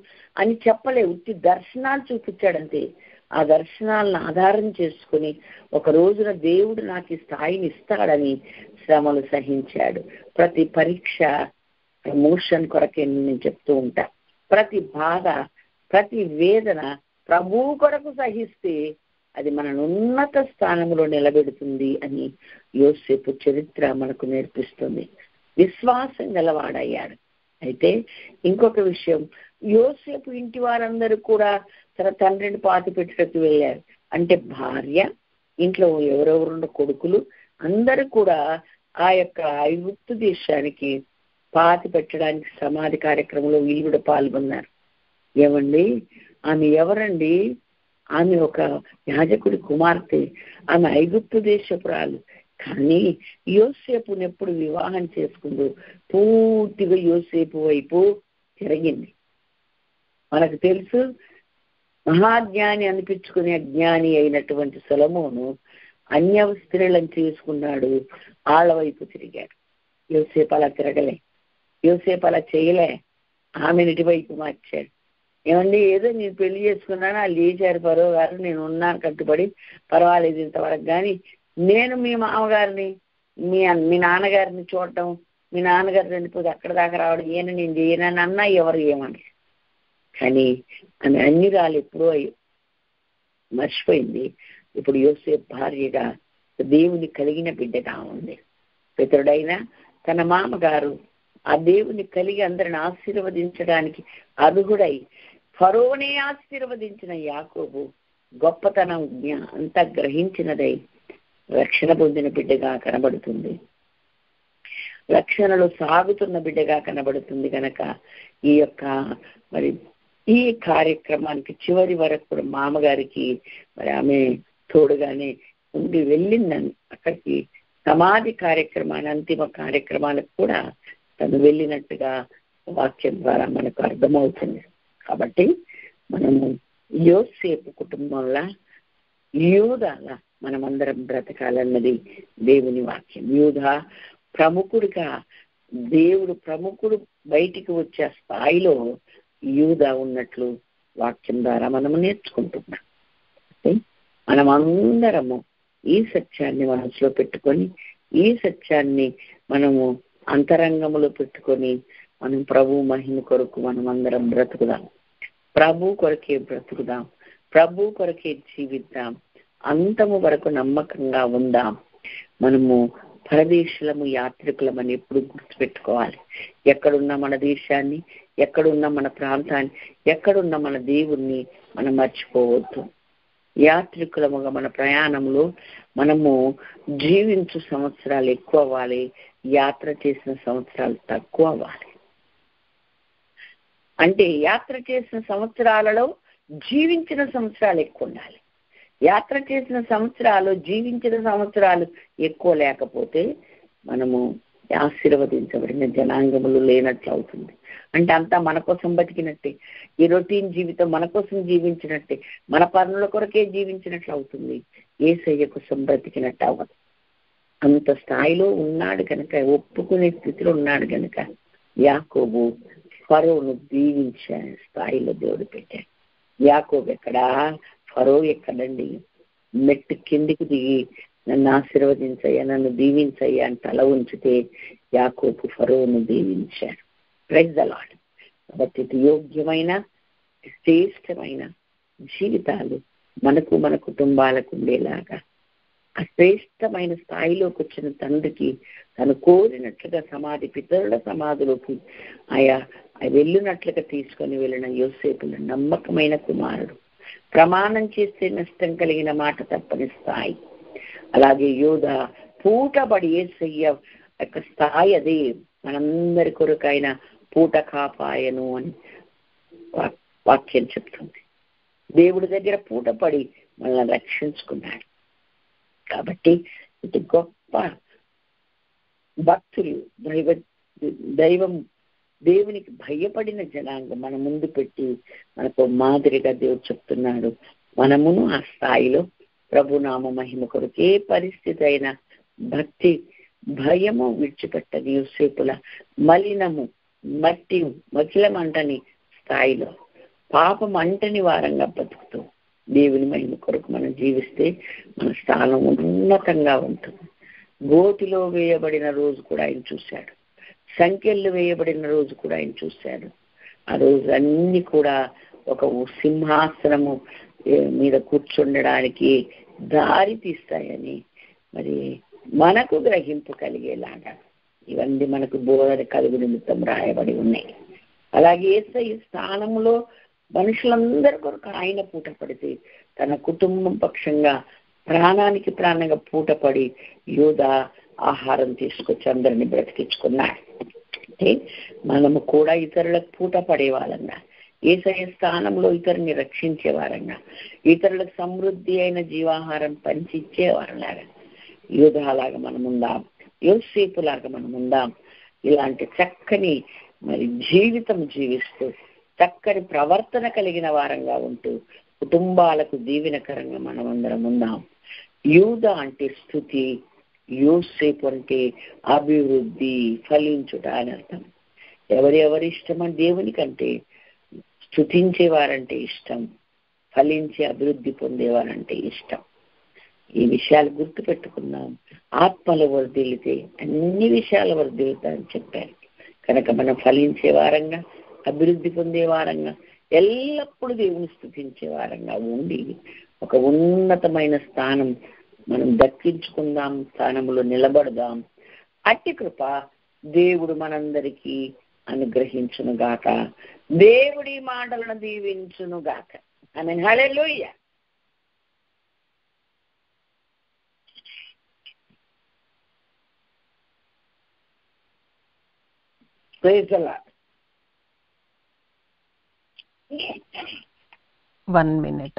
అని చెప్పలే. ఉత్తి దర్శనాలు చూపించాడంతే. ఆ దర్శనాలను ఆధారం చేసుకుని ఒక రోజున దేవుడు నాకు ఈ స్థాయిని ఇస్తాడని శ్రమలు సహించాడు. ప్రతి పరీక్ష ప్రమోషన్ కొరకే నేను చెప్తూ ఉంటా. ప్రతి బాధ, ప్రతి వేదన ప్రభువు కొరకు సహిస్తే అది మనను ఉన్నత స్థానంలో నిలబెడుతుంది అని యోసేపు చరిత్ర మనకు నేర్పిస్తుంది. విశ్వాసం గలవాడయ్యాడు. అయితే ఇంకొక విషయం, యోసేపు ఇంటి వారందరూ కూడా తన తండ్రిని పాతి పెట్టడానికి వెళ్ళారు. అంటే భార్య, ఇంట్లో ఎవరెవరున్న కొడుకులు అందరూ కూడా ఆ యొక్క ఐగుప్తు దేశానికి పాతి పెట్టడానికి సమాధి కార్యక్రమంలో వీళ్ళు కూడా పాల్గొన్నారు. ఏమండి, ఆమె ఎవరండి? ఆమె ఒక యాజకుడి కుమార్తె. ఆమె ఐగుప్తు దేశపురాలు. కానీ యోసేపుని ఎప్పుడు వివాహం చేసుకుందో పూర్తిగా యోసేపు వైపు తిరిగింది. మనకు తెలుసు, మహాజ్ఞాని అనిపించుకునే అజ్ఞాని అయినటువంటి సొలొమోను అన్య స్త్రీలను చేసుకున్నాడు, వాళ్ళ వైపు తిరిగాడు. యోసేపు అలా తిరగలే, యోసేపు అలా చేయలే, ఆమెను ఇటువైపు మార్చాడు. ఏమండి, ఏదో నేను పెళ్లి చేసుకున్నాను, వాళ్ళు లేచారు ఫరో గారు, నేను ఉన్నాను కట్టుబడి, పర్వాలేదు ఇంతవరకు, కానీ నేను మీ మామగారిని మీ నాన్నగారిని చూడటం, మీ నాన్నగారు చనిపోతే అక్కడ దాకా రావడం ఈయన నేను చేయనని అన్నా ఎవరు ఏమని. కానీ ఆమె అన్యురాలు ఎప్పుడో మర్చిపోయింది. ఇప్పుడు యోసేపు భార్యగా దేవుని కలిగిన బిడ్డగా ఉంది. పితరుడైన తన మామగారు ఆ దేవుని కలిగి అందరిని ఆశీర్వదించడానికి అర్హుడై ఫరోనే ఆశీర్వదించిన యాకోబు గొప్పతనం అంతా గ్రహించినదై రక్షణ పొందిన బిడ్డగా కనబడుతుంది. రక్షణలో సాగుతున్న బిడ్డగా కనబడుతుంది. కనుక ఈ యొక్క మరి ఈ కార్యక్రమానికి చివరి వరకు కూడా మామగారికి మరి ఆమె తోడుగానే ఉండి వెళ్ళిందని, అక్కడికి సమాధి కార్యక్రమాన్ని, అంతిమ కార్యక్రమాలకు కూడా తను వెళ్ళినట్టుగా వాక్యం ద్వారా మనకు అర్థమవుతుంది. కాబట్టి మనము యోసేపు కుటుంబంలో యూదాలా మనమందరం బ్రతకాలన్నది దేవుని వాక్యం. యూదా ప్రముఖుడిగా, దేవుడు ప్రముఖుడు బయటికి వచ్చే స్థాయిలో యూదా ఉన్నట్లు వాక్యం ద్వారా మనము నేర్చుకుంటున్నాం. మనమందరము ఈ సత్యాన్ని మనసులో పెట్టుకొని, ఈ సత్యాన్ని మనము అంతరంగంలో పెట్టుకొని మనం ప్రభు మహిమ కొరకు మనమందరం బ్రతుకుదాం. ప్రభు కొరకే బ్రతుకుదాం, ప్రభు కొరకే జీవిద్దాం, అంతము వరకు నమ్మకంగా ఉందాం. మనము పరదేశులము, యాత్రికులమని ఎప్పుడు గుర్తుపెట్టుకోవాలి. ఎక్కడున్న మన దేశాన్ని, ఎక్కడున్న మన ప్రాంతాన్ని, ఎక్కడున్న మన దేవుణ్ణి మనం మర్చిపోవద్దు. యాత్రికులముగా మన ప్రయాణంలో మనము జీవించు సంవత్సరాలు ఎక్కువ అవ్వాలి, యాత్ర చేసిన సంవత్సరాలు తక్కువ అవ్వాలి. అంటే యాత్ర చేసిన సంవత్సరాలలో జీవించిన సంవత్సరాలు ఎక్కువ ఉండాలి. యాత్ర చేసిన సంవత్సరాలు, జీవించిన సంవత్సరాలు ఎక్కువ లేకపోతే మనము ఆశీర్వదించబడిన జనాంగములు లేనట్లు అవుతుంది. అంటే అంతా మన కోసం బతికినట్టే, ఈ రొటీన్ జీవితం మన కోసం జీవించినట్టే, మన పనుల కొరకే జీవించినట్లు అవుతుంది. యేసయ్య కోసం బ్రతికినట్టు అవ్వదు. అంత స్థాయిలో ఉన్నాడు కనుక, ఒప్పుకునే స్థితిలో ఉన్నాడు కనుక యాకోబు ఫరోను దీవించే స్థాయిలో దేవుడు పెట్టాడు. యాకోబు ఎక్కడా, ఫరో ఎక్కడండి. మెట్టు కిందికి దిగి నన్ను ఆశీర్వదించయ్యా, నన్ను దీవించయ్యా అని తల ఉంచితే యాకోబు ఫరోను దీవించాడు. Praise the Lord. కాబట్టి ఇది యోగ్యమైన, శ్రేష్టమైన జీవితాలు మనకు, మన కుటుంబాలకు ఉండేలాగా ఆ శ్రేష్టమైన స్థాయిలోకి వచ్చిన తండ్రికి తను కోరినట్లుగా పితరుల సమాధిలోకి ఆయా వెళ్ళినట్లుగా తీసుకొని వెళ్ళిన యోసేపుల నమ్మకమైన కుమారుడు, ప్రమాణం చేస్తే నష్టం కలిగిన మాట తప్పని స్థాయి. అలాగే యోధ పూటబడి యేసయ్య యొక్క స్థాయి అదే. మనందరి కొరకైన పూట కాపాయను అని వాక్యం చెప్తుంది. దేవుడి దగ్గర పూటపడి మనల్ని రక్షించుకున్నాడు. కాబట్టి ఇది గొప్ప భక్తులు, దైవం దేవునికి భయపడిన జనాంగం మన ముందు పెట్టి మనకు మాదిరిగా దేవుడు చెప్తున్నాడు. మనమును ఆ స్థాయిలో ప్రభునామ మహిమ కొరకు ఏ పరిస్థితి అయినా భక్తి భయము విడిచిపెట్టని యోసేపుల మలినము మకిలమంటని స్థాయిలో పాపం అంటని వారంగా బతుకుతూ దేవుని మహిమ కొరకు మనం జీవిస్తే మన స్థానం ఉన్నతంగా ఉంటుంది. గోతిలో వేయబడిన రోజు కూడా ఆయన చూశాడు, సంఖ్యలు వేయబడిన రోజు కూడా ఆయన చూశాడు. ఆ రోజు అన్ని కూడా ఒక సింహాసనము మీద కూర్చుండడానికి దారి తీస్తాయని మరి మనకు గ్రహింపు కలిగేలాగా ఇవన్నీ మనకు బోధన కలుగు నిమిత్తం రాయబడి ఉన్నాయి. అలాగే యేసయ్య స్థానంలో మనుషులందరి కొరకు ఆయన పూట పడితే తన కుటుంబం పక్షంగా ప్రాణానికి ప్రాణంగా పూటపడి యోధ ఆహారం తీసుకొచ్చి అందరిని బ్రతికించుకున్నాడు. అంటే మనము కూడా ఇతరులకు పూట పడే వాళ్ళంగా, యేసయ్య స్థానంలో ఇతరుని రక్షించే వారంగా, ఇతరులకు సమృద్ధి అయిన జీవాహారం పంచిచ్చేవారులాగా యోధాలాగా మనం ఉందాం, యోసేపులాగా మనం ఉందాం. ఇలాంటి చక్కని మరి జీవితం జీవిస్తూ చక్కని ప్రవర్తన కలిగిన వారంగా ఉంటూ కుటుంబాలకు దీవెనకరంగా మనం అందరం ఉందాం. యూద అంటే స్తుతి, యోసేపు అంటే అభివృద్ధి, ఫలించుట అని అర్థం. ఎవరెవరి ఇష్టం అని దేవునికంటే స్తుతించేవారంటే ఇష్టం, ఫలించి అభివృద్ధి పొందేవారంటే ఇష్టం. ఈ విషయాలు గుర్తు పెట్టుకున్నాం. ఆత్మలు వర్ధిల్లితే అన్ని విషయాలు వర్ధిల్లుతాయని చెప్పారు. కనుక మనం ఫలించే వారంగా, అభివృద్ధి పొందే వారంగా, ఎల్లప్పుడూ దేవుని స్తుతించే వారంగా ఉండి ఒక ఉన్నతమైన స్థానం మనం దక్కించుకుందాం, స్థానంలో నిలబడదాం. అట్టి కృప దేవుడు మనందరికీ అనుగ్రహించును గాక. దేవుడి మాటలను దీవించును గాక. Amen. Hallelujah. Praise the Lord. 1 minute.